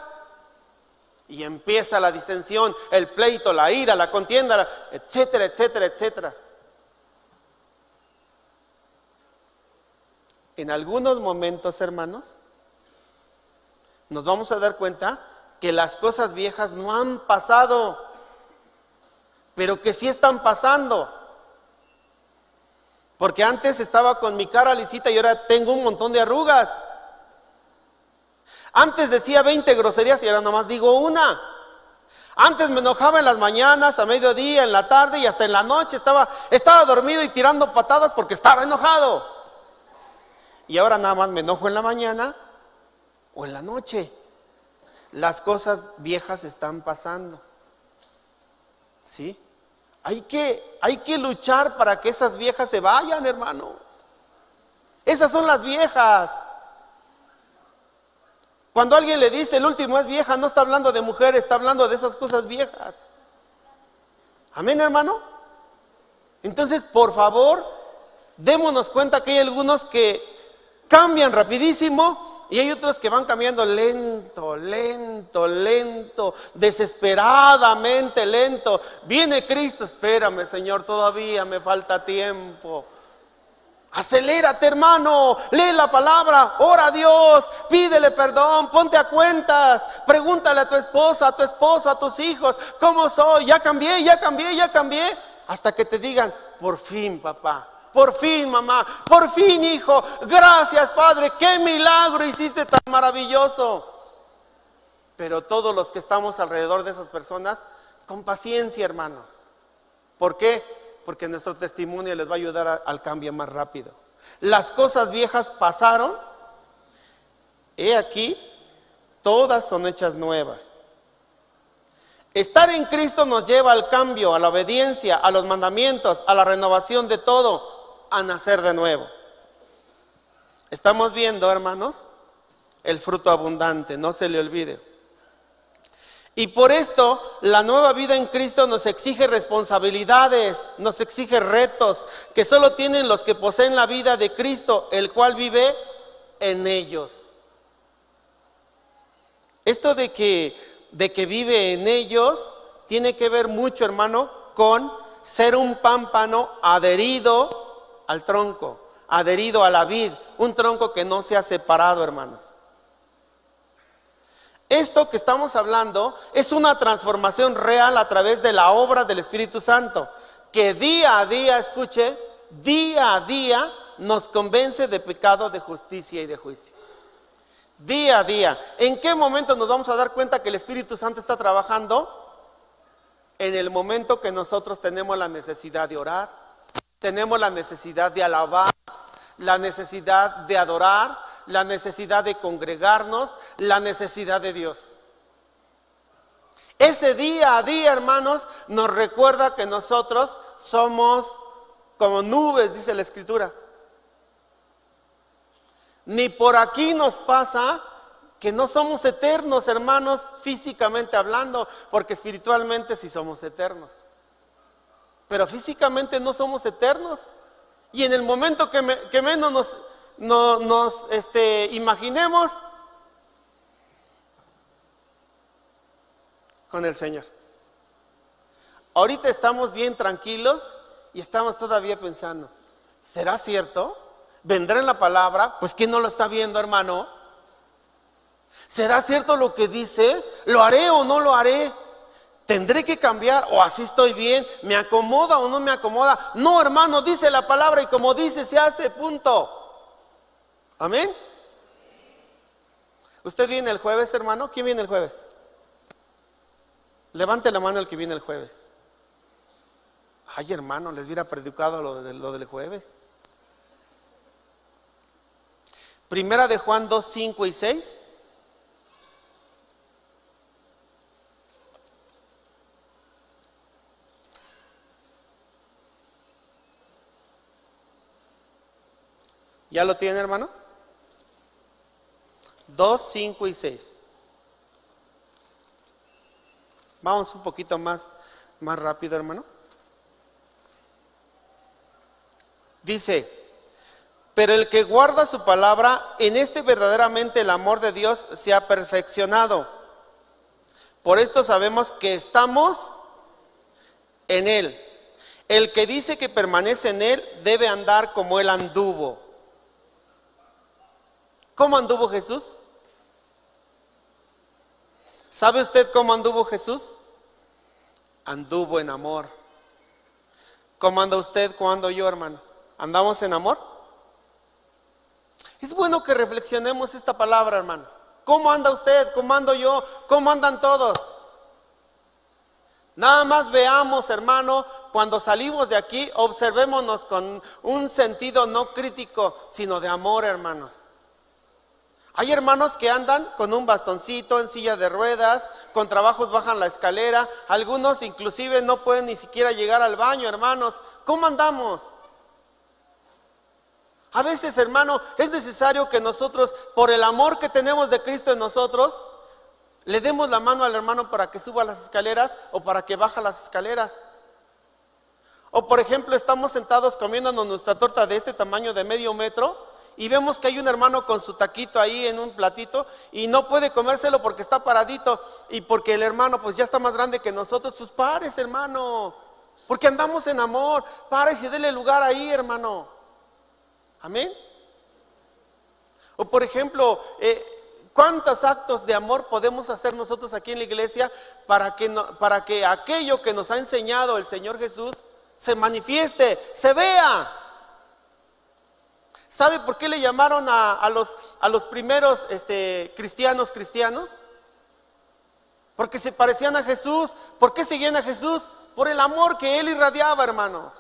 Y empieza la disensión, el pleito, la ira, la contienda, etcétera, etcétera, etcétera. En algunos momentos, hermanos, nos vamos a dar cuenta que las cosas viejas no han pasado, pero que sí están pasando. Porque antes estaba con mi cara lisita y ahora tengo un montón de arrugas. Antes decía 20 groserías y ahora nomás digo una. Antes me enojaba en las mañanas, a mediodía, en la tarde y hasta en la noche. Estaba dormido y tirando patadas porque estaba enojado. Y ahora nada más me enojo en la mañana o en la noche. Las cosas viejas están pasando. ¿Sí? Hay que luchar para que esas viejas se vayan, hermanos. Esas son las viejas. Cuando alguien le dice el último es vieja, no está hablando de mujeres, está hablando de esas cosas viejas. Amén, hermano. Entonces, por favor, démonos cuenta que hay algunos que cambian rapidísimo y hay otros que van cambiando lento, lento, lento, desesperadamente lento. Viene Cristo, espérame, Señor, todavía me falta tiempo. Acelérate, hermano, lee la palabra, ora a Dios, pídele perdón, ponte a cuentas, pregúntale a tu esposa, a tu esposo, a tus hijos, ¿cómo soy? Ya cambié, ya cambié, ya cambié, hasta que te digan, por fin, papá, por fin, mamá, por fin, hijo, gracias, Padre, qué milagro hiciste tan maravilloso. Pero todos los que estamos alrededor de esas personas, con paciencia, hermanos. ¿Por qué? Porque nuestro testimonio les va a ayudar al cambio más rápido. Las cosas viejas pasaron, he aquí, todas son hechas nuevas. Estar en Cristo nos lleva al cambio, a la obediencia, a los mandamientos, a la renovación de todo, a nacer de nuevo. Estamos viendo, hermanos, el fruto abundante, no se le olvide. Y por esto, la nueva vida en Cristo nos exige responsabilidades, nos exige retos, que solo tienen los que poseen la vida de Cristo, el cual vive en ellos. Esto de que vive en ellos, tiene que ver mucho, hermano, con ser un pámpano adherido al tronco, adherido a la vid, un tronco que no se ha separado, hermanos. Esto que estamos hablando es una transformación real a través de la obra del Espíritu Santo, que día a día, escuche, día a día nos convence de pecado, de justicia y de juicio. Día a día. ¿En qué momento nos vamos a dar cuenta que el Espíritu Santo está trabajando? En el momento que nosotros tenemos la necesidad de orar, tenemos la necesidad de alabar, la necesidad de adorar, la necesidad de congregarnos, la necesidad de Dios. Ese día a día, hermanos, nos recuerda que nosotros somos como nubes, dice la Escritura. Ni por aquí nos pasa que no somos eternos, hermanos, físicamente hablando, porque espiritualmente sí somos eternos. Pero físicamente no somos eternos. Y en el momento que menos nos imaginemos, con el Señor. Ahorita estamos bien tranquilos y estamos todavía pensando, ¿será cierto? ¿Vendrá en la palabra? Pues ¿quién no lo está viendo, hermano? ¿Será cierto lo que dice? ¿Lo haré o no lo haré? ¿Tendré que cambiar o así estoy bien? ¿Me acomoda o no me acomoda? No, hermano, dice la palabra y como dice se hace, punto. Amén. ¿Usted viene el jueves, hermano? ¿Quién viene el jueves? Levante la mano el que viene el jueves. Ay, hermano, les hubiera predicado lo del jueves. Primera de Juan 2, 5 y 6. ¿Ya lo tiene, hermano? 2, 5 y 6. Vamos un poquito más rápido, hermano. Dice, pero el que guarda su palabra, en este verdaderamente el amor de Dios se ha perfeccionado. Por esto sabemos que estamos en Él. El que dice que permanece en Él debe andar como Él anduvo. ¿Cómo anduvo Jesús? ¿Sabe usted cómo anduvo Jesús? Anduvo en amor. ¿Cómo anda usted? ¿Cómo ando yo, hermano? ¿Andamos en amor? Es bueno que reflexionemos esta palabra, hermanos. ¿Cómo anda usted? ¿Cómo ando yo? ¿Cómo andan todos? Nada más veamos, hermano, cuando salimos de aquí, observémonos con un sentido no crítico, sino de amor, hermanos. Hay hermanos que andan con un bastoncito, en silla de ruedas, con trabajos bajan la escalera, algunos inclusive no pueden ni siquiera llegar al baño, hermanos. ¿Cómo andamos? A veces, hermano, es necesario que nosotros, por el amor que tenemos de Cristo en nosotros, le demos la mano al hermano para que suba las escaleras o para que baja las escaleras. O por ejemplo, estamos sentados comiéndonos nuestra torta de este tamaño de medio metro y vemos que hay un hermano con su taquito ahí en un platito y no puede comérselo porque está paradito y porque el hermano pues ya está más grande que nosotros. Pues párese, hermano, porque andamos en amor. Párese y dele lugar ahí, hermano. Amén. O por ejemplo, ¿cuántos actos de amor podemos hacer nosotros aquí en la iglesia para que aquello que nos ha enseñado el Señor Jesús se manifieste, se vea? ¿Sabe por qué le llamaron a los primeros cristianos? Porque se parecían a Jesús. ¿Por qué seguían a Jesús? Por el amor que Él irradiaba, hermanos.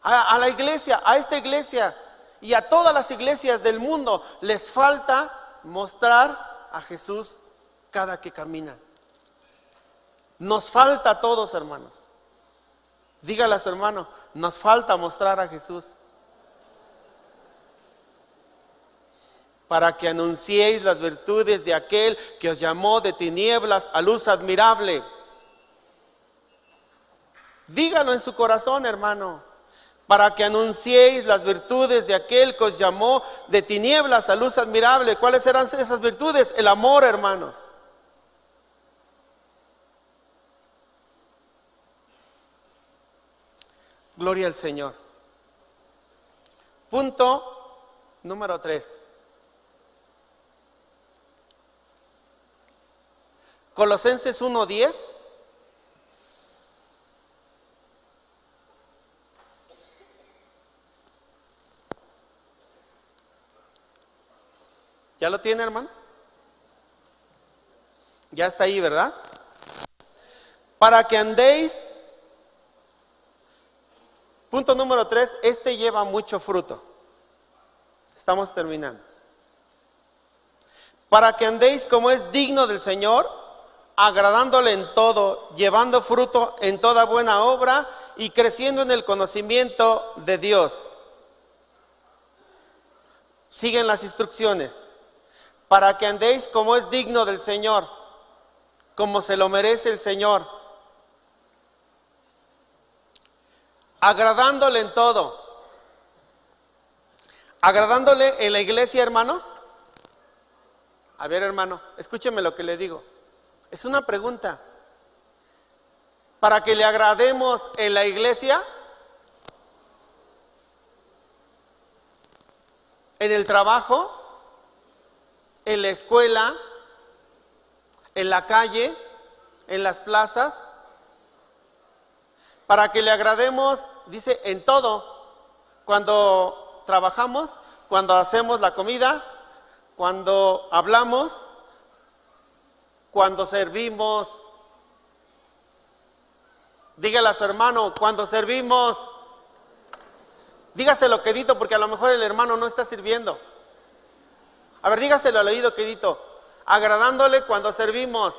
A la iglesia, a esta iglesia y a todas las iglesias del mundo les falta mostrar a Jesús cada que caminan. Nos falta a todos, hermanos. Dígale a su hermano, nos falta mostrar a Jesús. Para que anunciéis las virtudes de aquel que os llamó de tinieblas a luz admirable. Dígalo en su corazón, hermano. Para que anunciéis las virtudes de aquel que os llamó de tinieblas a luz admirable. ¿Cuáles eran esas virtudes? El amor, hermanos. Gloria al Señor. Punto número 3. Colosenses 1:10. ¿Ya lo tiene, hermano? Ya está ahí, ¿verdad? Para que andéis. Punto número 3, lleva mucho fruto. Estamos terminando. Para que andéis como es digno del Señor, agradándole en todo, llevando fruto en toda buena obra y creciendo en el conocimiento de Dios. Siguen las instrucciones. Para que andéis como es digno del Señor, como se lo merece el Señor. Agradándole en todo. ¿Agradándole en la iglesia, hermanos? A ver, hermano, escúcheme lo que le digo. Es una pregunta. para que le agrademos en la iglesia, en el trabajo, en la escuela, en la calle, en las plazas, para que le agrademos, dice, en todo, cuando trabajamos, cuando hacemos la comida, cuando hablamos, cuando servimos. Dígale a su hermano, cuando servimos. Dígaselo quedito, porque a lo mejor el hermano no está sirviendo. A ver, dígaselo al oído quedito, agradándole cuando servimos.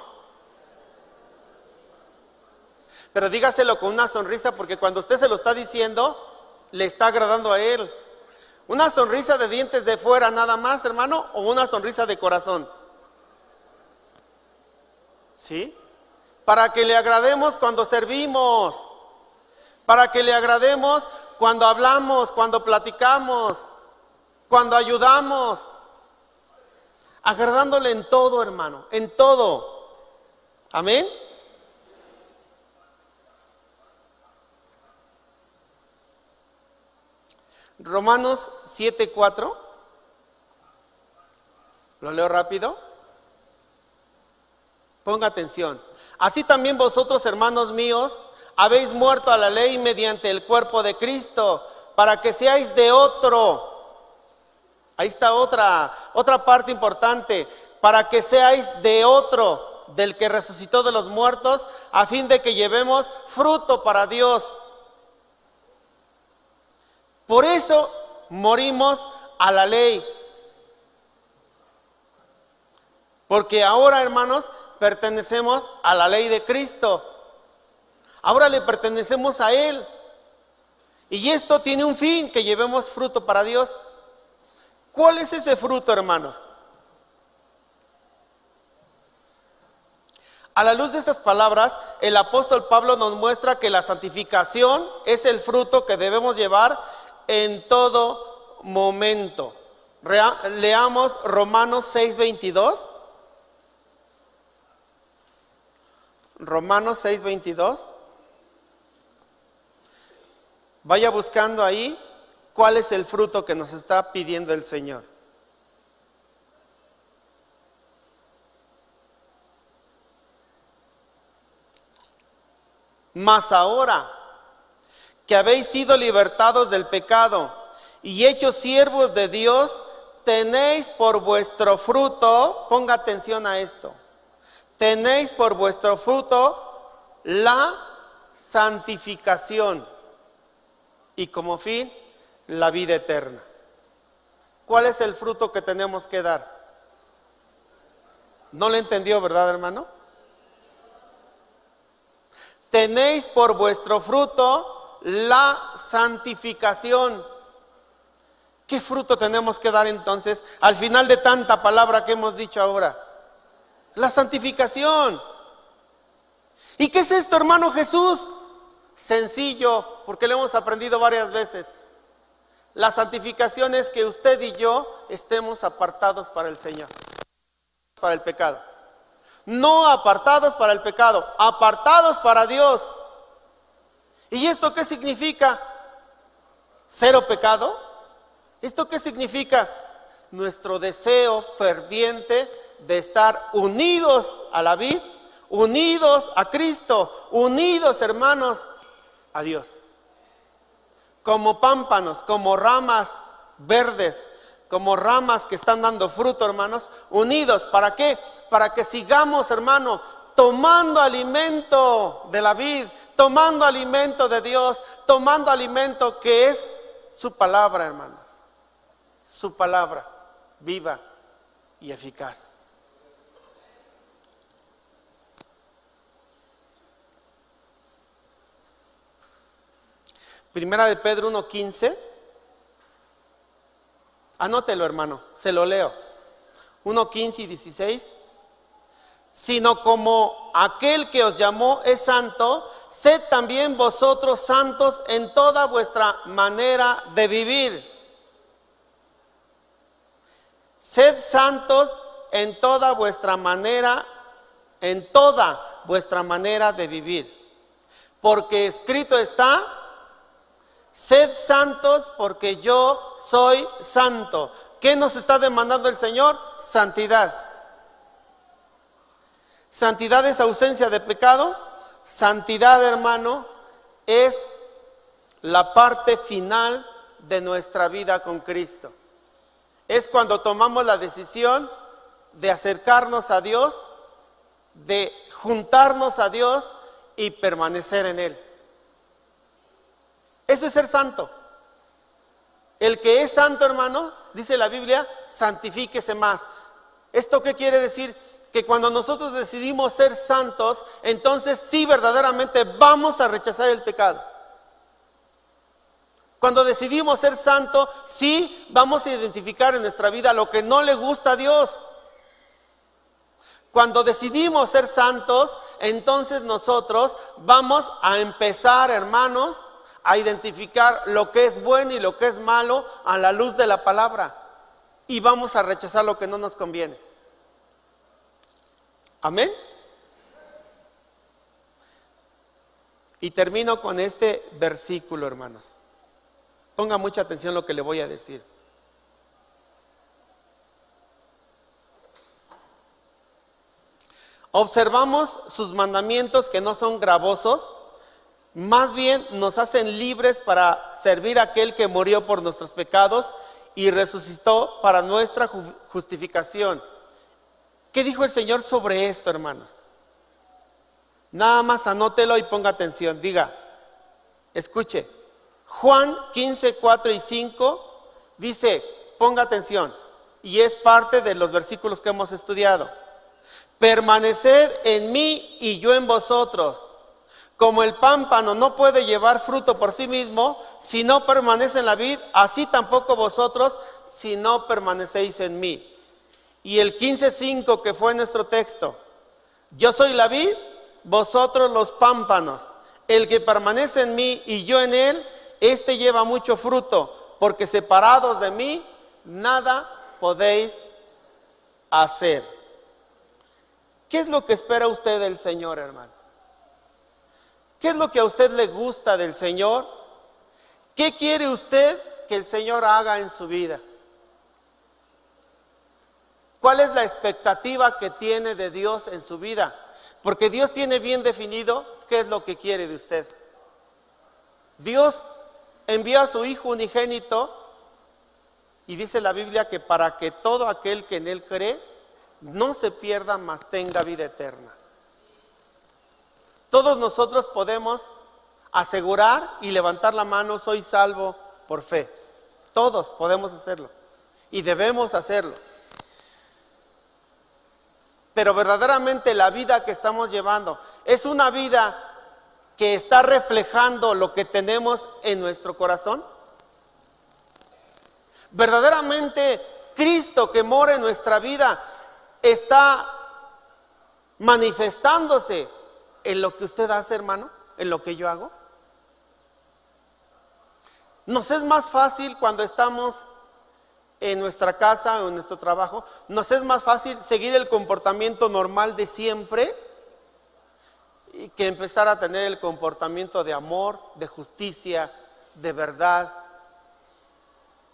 Pero dígaselo con una sonrisa, porque cuando usted se lo está diciendo, le está agradando a él. ¿Una sonrisa de dientes de fuera nada más, hermano, o una sonrisa de corazón? ¿Sí? Para que le agrademos cuando servimos, para que le agrademos cuando hablamos, cuando platicamos, cuando ayudamos, agradándole en todo, hermano, en todo. Amén. Romanos 7:4, lo leo rápido. Ponga atención. Así también vosotros, hermanos míos, habéis muerto a la ley mediante el cuerpo de Cristo, para que seáis de otro. Ahí está otra parte importante. Para que seáis de otro, del que resucitó de los muertos, a fin de que llevemos fruto para Dios. Por eso morimos a la ley. Porque ahora, hermanos, pertenecemos a la ley de Cristo. Ahora le pertenecemos a Él. Y esto tiene un fin, que llevemos fruto para Dios. ¿Cuál es ese fruto, hermanos? A la luz de estas palabras, el apóstol Pablo nos muestra que la santificación es el fruto que debemos llevar en todo momento. Leamos Romanos 6:22. Romanos 6:22. Vaya buscando ahí cuál es el fruto que nos está pidiendo el Señor. Mas ahora que habéis sido libertados del pecado y hechos siervos de Dios, tenéis por vuestro fruto, ponga atención a esto, tenéis por vuestro fruto la santificación y como fin la vida eterna. ¿Cuál es el fruto que tenemos que dar? ¿No le entendió, verdad, hermano? Tenéis por vuestro fruto la santificación. ¿Qué fruto tenemos que dar entonces al final de tanta palabra que hemos dicho ahora? La santificación. ¿Y qué es esto, hermano Jesús? Sencillo, porque lo hemos aprendido varias veces. La santificación es que usted y yo estemos apartados para el Señor, para el pecado. No apartados para el pecado, apartados para Dios. ¿Y esto qué significa? ¿Cero pecado? ¿Esto qué significa? Nuestro deseo ferviente de estar unidos a la vid, unidos a Cristo, unidos, hermanos, a Dios. Como pámpanos, como ramas verdes, como ramas que están dando fruto, hermanos, unidos. ¿Para qué? Para que sigamos, hermano, tomando alimento de la vid, tomando alimento de Dios, tomando alimento que es su palabra, hermanos. Su palabra viva y eficaz. Primera de Pedro 1:15. Anótelo, hermano, se lo leo. 1:15 y 16. Sino como aquel que os llamó es santo, sed también vosotros santos en toda vuestra manera de vivir. Sed santos en toda vuestra manera de vivir. porque escrito está, sed santos porque yo soy santo. ¿Qué nos está demandando el Señor? Santidad. Santidad es ausencia de pecado. Santidad, hermano, es la parte final de nuestra vida con Cristo. Es cuando tomamos la decisión de acercarnos a Dios, de juntarnos a Dios y permanecer en Él. Eso es ser santo. El que es santo, hermano, dice la Biblia, santifíquese más. ¿Esto qué quiere decir? Que cuando nosotros decidimos ser santos, entonces sí verdaderamente vamos a rechazar el pecado. Cuando decidimos ser santos, sí vamos a identificar en nuestra vida lo que no le gusta a Dios. Cuando decidimos ser santos, entonces nosotros vamos a empezar, hermanos, a identificar lo que es bueno y lo que es malo a la luz de la palabra. Y vamos a rechazar lo que no nos conviene. Amén. Y termino con este versículo, hermanos. Ponga mucha atención a lo que le voy a decir. Observamos sus mandamientos que no son gravosos, más bien nos hacen libres para servir a aquel que murió por nuestros pecados y resucitó para nuestra justificación. ¿Qué dijo el Señor sobre esto, hermanos? Nada más anótelo y ponga atención. Diga, escuche. Juan 15, 4 y 5 dice, ponga atención, y es parte de los versículos que hemos estudiado. Permaneced en mí y yo en vosotros. Como el pámpano no puede llevar fruto por sí mismo si no permanece en la vid, así tampoco vosotros si no permanecéis en mí. Y el 15:5 que fue nuestro texto, yo soy la vid, vosotros los pámpanos. El que permanece en mí y yo en él, este lleva mucho fruto, porque separados de mí nada podéis hacer. ¿Qué es lo que espera usted del Señor, hermano? ¿Qué es lo que a usted le gusta del Señor? ¿Qué quiere usted que el Señor haga en su vida? ¿Cuál es la expectativa que tiene de Dios en su vida? Porque Dios tiene bien definido qué es lo que quiere de usted. Dios envió a su Hijo unigénito y dice la Biblia que para que todo aquel que en Él cree no se pierda, mas tenga vida eterna. Todos nosotros podemos asegurar y levantar la mano, soy salvo por fe. Todos podemos hacerlo y debemos hacerlo. Pero verdaderamente la vida que estamos llevando es una vida que está reflejando lo que tenemos en nuestro corazón. Verdaderamente Cristo que mora en nuestra vida está manifestándose en lo que usted hace, hermano, en lo que yo hago. Nos es más fácil cuando estamos en nuestra casa o en nuestro trabajo, nos es más fácil seguir el comportamiento normal de siempre y que empezar a tener el comportamiento de amor, de justicia, de verdad,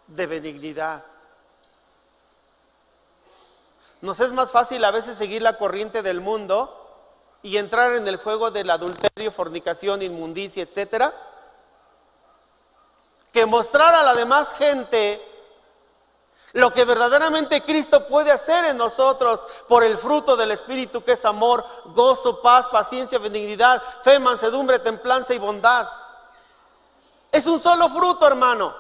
de benignidad. Nos es más fácil a veces seguir la corriente del mundo y entrar en el juego del adulterio, fornicación, inmundicia, etcétera, que mostrar a la demás gente lo que verdaderamente Cristo puede hacer en nosotros por el fruto del Espíritu, que es amor, gozo, paz, paciencia, benignidad, fe, mansedumbre, templanza y bondad. Es un solo fruto, hermano.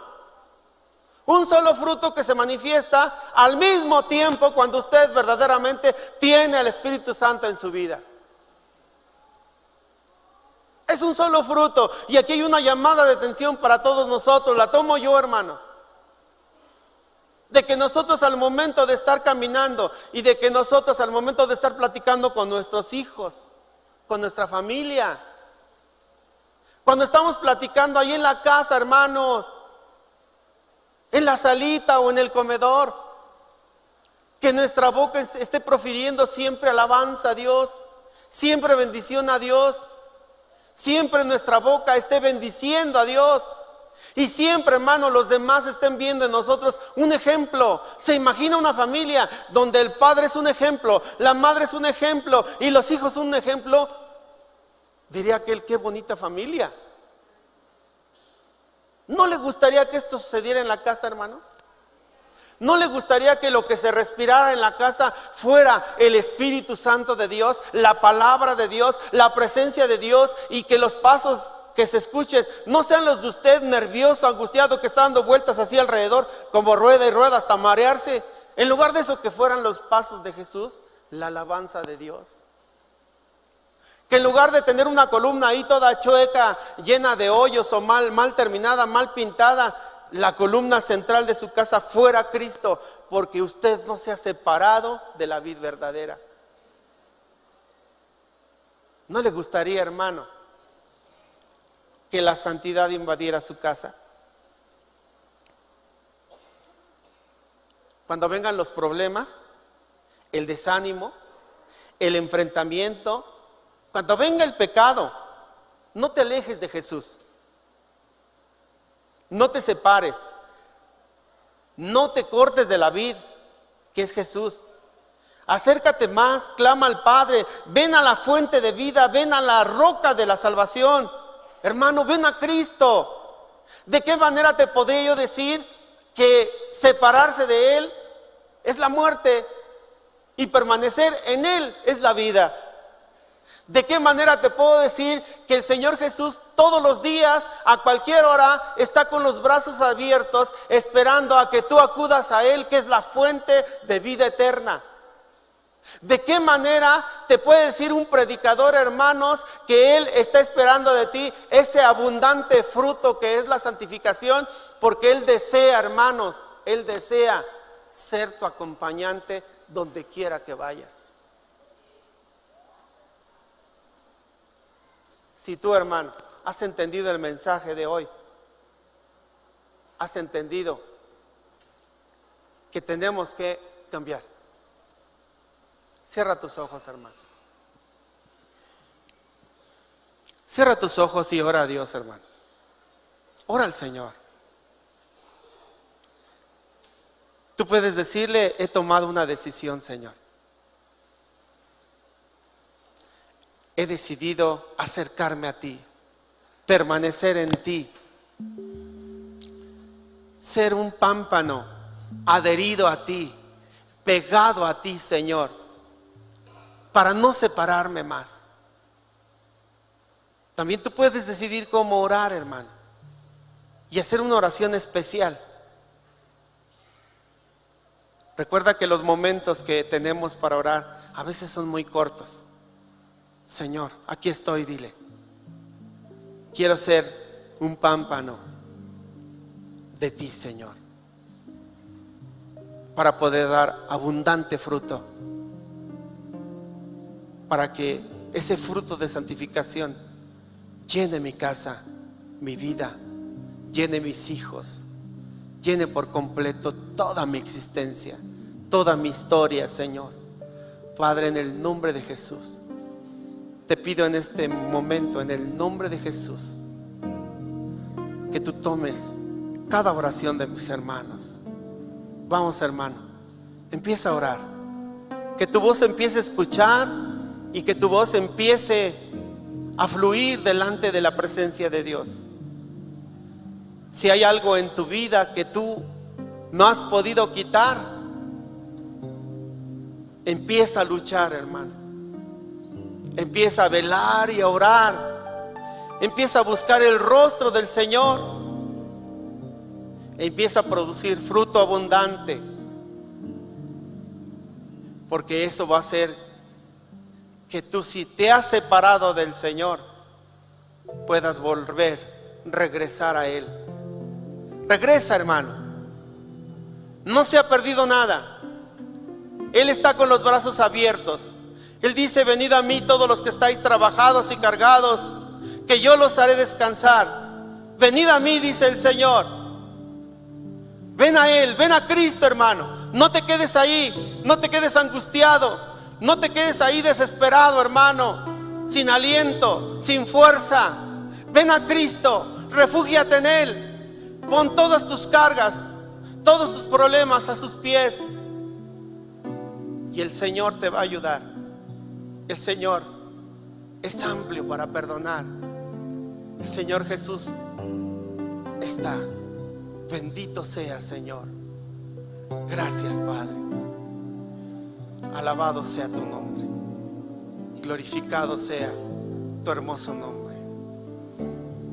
Un solo fruto que se manifiesta al mismo tiempo cuando usted verdaderamente tiene al Espíritu Santo en su vida. Es un solo fruto. Y aquí hay una llamada de atención para todos nosotros. La tomo yo, hermanos. De que nosotros al momento de estar caminando y de que nosotros al momento de estar platicando con nuestros hijos, con nuestra familia, cuando estamos platicando ahí en la casa, hermanos, en la salita o en el comedor, que nuestra boca esté profiriendo siempre alabanza a Dios, siempre bendición a Dios, Siempre nuestra boca esté bendiciendo a Dios. Y siempre, hermano, los demás estén viendo en nosotros un ejemplo. Se imagina una familia donde el padre es un ejemplo, la madre es un ejemplo y los hijos un ejemplo. Diría aquel, qué bonita familia. ¿No le gustaría que esto sucediera en la casa, hermano? ¿No le gustaría que lo que se respirara en la casa fuera el Espíritu Santo de Dios, la palabra de Dios, la presencia de Dios, y que los pasos que se escuchen no sean los de usted nervioso, angustiado, que está dando vueltas así alrededor como rueda y rueda hasta marearse? En lugar de eso, que fueran los pasos de Jesús, la alabanza de Dios. Que en lugar de tener una columna ahí toda chueca, llena de hoyos o mal terminada, mal pintada, la columna central de su casa fuera Cristo, porque usted no se ha separado de la vid verdadera. ¿No le gustaría, hermano, que la santidad invadiera su casa? Cuando vengan los problemas, el desánimo, el enfrentamiento, cuando venga el pecado, no te alejes de Jesús. No te separes, no te cortes de la vid, que es Jesús. Acércate más, clama al Padre, ven a la fuente de vida, ven a la roca de la salvación. Hermano, ven a Cristo. ¿De qué manera te podría yo decir que separarse de Él es la muerte y permanecer en Él es la vida? ¿De qué manera te puedo decir que el Señor Jesús todos los días, a cualquier hora, está con los brazos abiertos, esperando a que tú acudas a Él, que es la fuente de vida eterna? ¿De qué manera te puede decir un predicador, hermanos, que Él está esperando de ti ese abundante fruto que es la santificación? Porque Él desea, hermanos, Él desea ser tu acompañante donde quiera que vayas. Si tú, hermano, has entendido el mensaje de hoy, has entendido que tenemos que cambiar. Cierra tus ojos, hermano. Cierra tus ojos y ora a Dios, hermano. Ora al Señor. Tú puedes decirle, he tomado una decisión, Señor. He decidido acercarme a ti, permanecer en ti, ser un pámpano adherido a ti, pegado a ti, Señor, para no separarme más. También tú puedes decidir cómo orar, hermano, y hacer una oración especial. Recuerda que los momentos que tenemos para orar a veces son muy cortos. Señor, aquí estoy, dile. Quiero ser un pámpano de ti, Señor, para poder dar abundante fruto, para que ese fruto de santificación llene mi casa, mi vida, llene mis hijos, llene por completo toda mi existencia, toda mi historia, Señor. Padre, en el nombre de Jesús, te pido en este momento, en el nombre de Jesús, que tú tomes cada oración de mis hermanos. Vamos, hermano, empieza a orar. Que tu voz empiece a escuchar y que tu voz empiece a fluir delante de la presencia de Dios. Si hay algo en tu vida que tú no has podido quitar, empieza a luchar, hermano. Empieza a velar y a orar. Empieza a buscar el rostro del Señor. Empieza a producir fruto abundante. Porque eso va a hacer que tú, si te has separado del Señor, puedas volver, regresar a Él. Regresa, hermano. No se ha perdido nada. Él está con los brazos abiertos. Él dice, venid a mí todos los que estáis trabajados y cargados, que yo los haré descansar. Venid a mí, dice el Señor. Ven a Él, ven a Cristo, hermano. No te quedes ahí, no te quedes angustiado, no te quedes ahí desesperado, hermano. sin aliento, sin fuerza. Ven a Cristo, refúgiate en Él. Pon todas tus cargas, todos tus problemas a sus pies, y el Señor te va a ayudar. El Señor es amplio para perdonar. El Señor Jesús está. Bendito sea, Señor. Gracias, Padre. Alabado sea tu nombre. Glorificado sea tu hermoso nombre.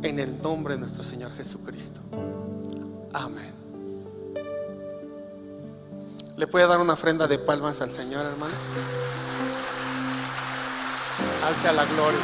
En el nombre de nuestro Señor Jesucristo. Amén. ¿Le puede dar una ofrenda de palmas al Señor, hermano? Alce a la gloria.